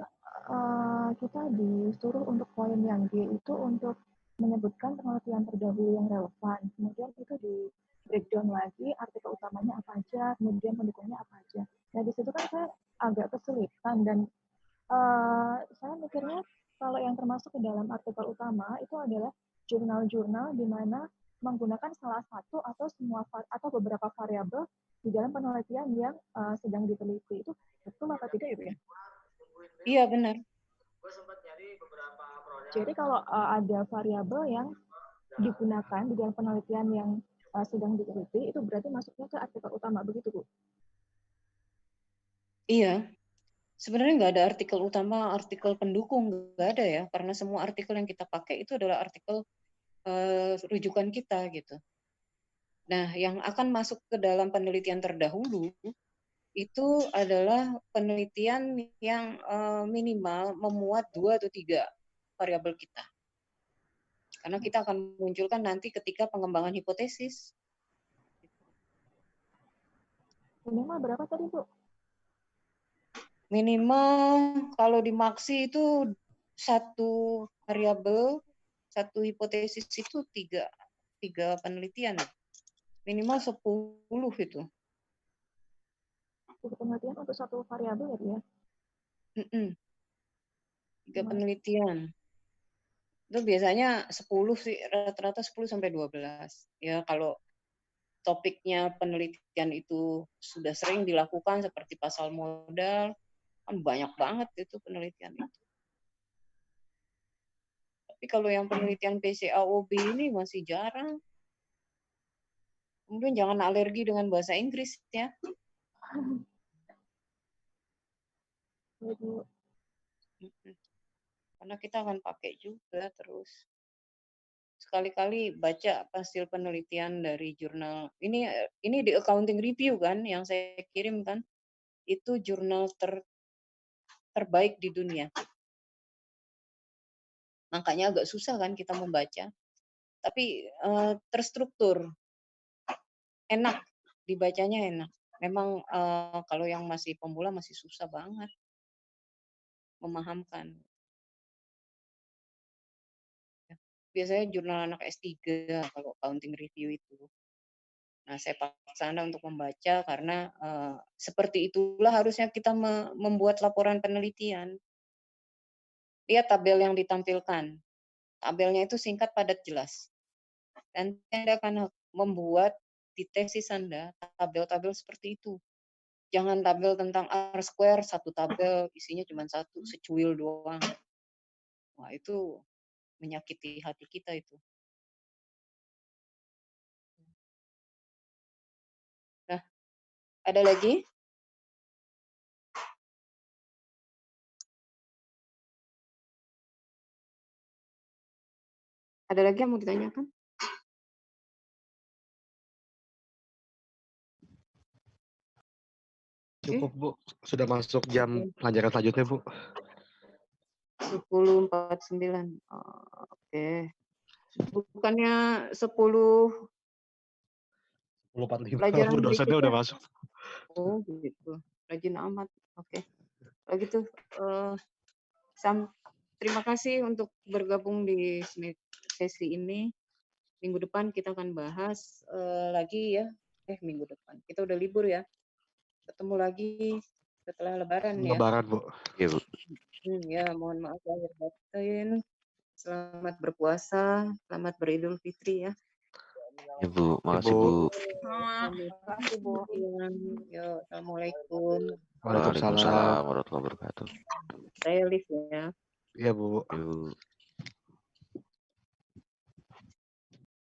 kita disuruh untuk poin yang G itu untuk menyebutkan penelitian terdahulu yang relevan. Kemudian itu di breakdown lagi artikel utamanya apa aja, kemudian pendukungnya apa aja. Nah, di situ kan saya agak kesulitan dan saya mikirnya kalau yang termasuk ke dalam artikel utama itu adalah jurnal-jurnal di mana menggunakan salah satu atau semua atau beberapa variabel di dalam penelitian yang sedang diteliti. Itu betul apa tidak ya, Bu ya? Iya, benar. Jadi kalau ada variabel yang digunakan di dalam penelitian yang sedang diteliti, itu berarti masuknya ke artikel utama, begitu, Bu? Iya. Sebenarnya nggak ada artikel utama, artikel pendukung, nggak ada ya, karena semua artikel yang kita pakai itu adalah artikel rujukan kita gitu. Nah, yang akan masuk ke dalam penelitian terdahulu itu adalah penelitian yang minimal memuat 2 atau 3 variabel kita. Karena kita akan munculkan nanti ketika pengembangan hipotesis. Minimal berapa tadi, Bu? Minimal kalau di Maksi itu 1 variabel, 1 hipotesis itu 3 penelitian. Minimal 10 itu. Penelitian untuk 1 variabel ya? 3 penelitian. Itu biasanya 10 sih, rata-rata 10 sampai 12. Ya kalau topiknya penelitian itu sudah sering dilakukan seperti pasal modal, kan banyak banget itu penelitian itu. Tapi kalau yang penelitian PCAOB ini masih jarang. Kemudian jangan alergi dengan bahasa Inggris ya. Oke, Bu. Karena kita akan pakai juga terus. Sekali-kali baca hasil penelitian dari jurnal. Ini di accounting review kan yang saya kirim kan. Itu jurnal terbaik di dunia. Makanya agak susah kan kita membaca. Tapi terstruktur. Enak, dibacanya enak. Memang kalau yang masih pemula masih susah banget memahamkan. Biasanya jurnal anak S3 kalau accounting review itu. Nah, saya paksa Anda untuk membaca karena seperti itulah harusnya kita membuat laporan penelitian. Lihat tabel yang ditampilkan. Tabelnya itu singkat, padat, jelas. Dan Anda akan membuat di tesis Anda tabel-tabel seperti itu. Jangan tabel tentang R-square, satu tabel isinya cuma satu, secuil doang. Wah, itu menyakiti hati kita itu. Nah, ada lagi? Ada lagi yang mau ditanyakan? Cukup, Bu. Sudah masuk jam pelajaran selanjutnya, Bu. 10.49. Oke. Bukannya 10 10.45. pelajaran Dosennya berikutnya. udah masuk. Oh, gitu. Rajin amat. Oke. Kalau gitu, terima kasih untuk bergabung di sesi ini. Minggu depan kita akan bahas lagi ya. Minggu depan. Kita udah libur ya. Ketemu lagi setelah Lebaran ya. Lebaran, Bu. Iya, Bu. Ya, mohon maaf lahir batin. Selamat berpuasa, selamat beridul fitri ya. Ya, Bu. Makasih, Bu. Makasih, Bu. Ya, assalamualaikum. Waalaikumsalam warahmatullahi wabarakatuh. Saya live ya. Iya, Bu. Yuk.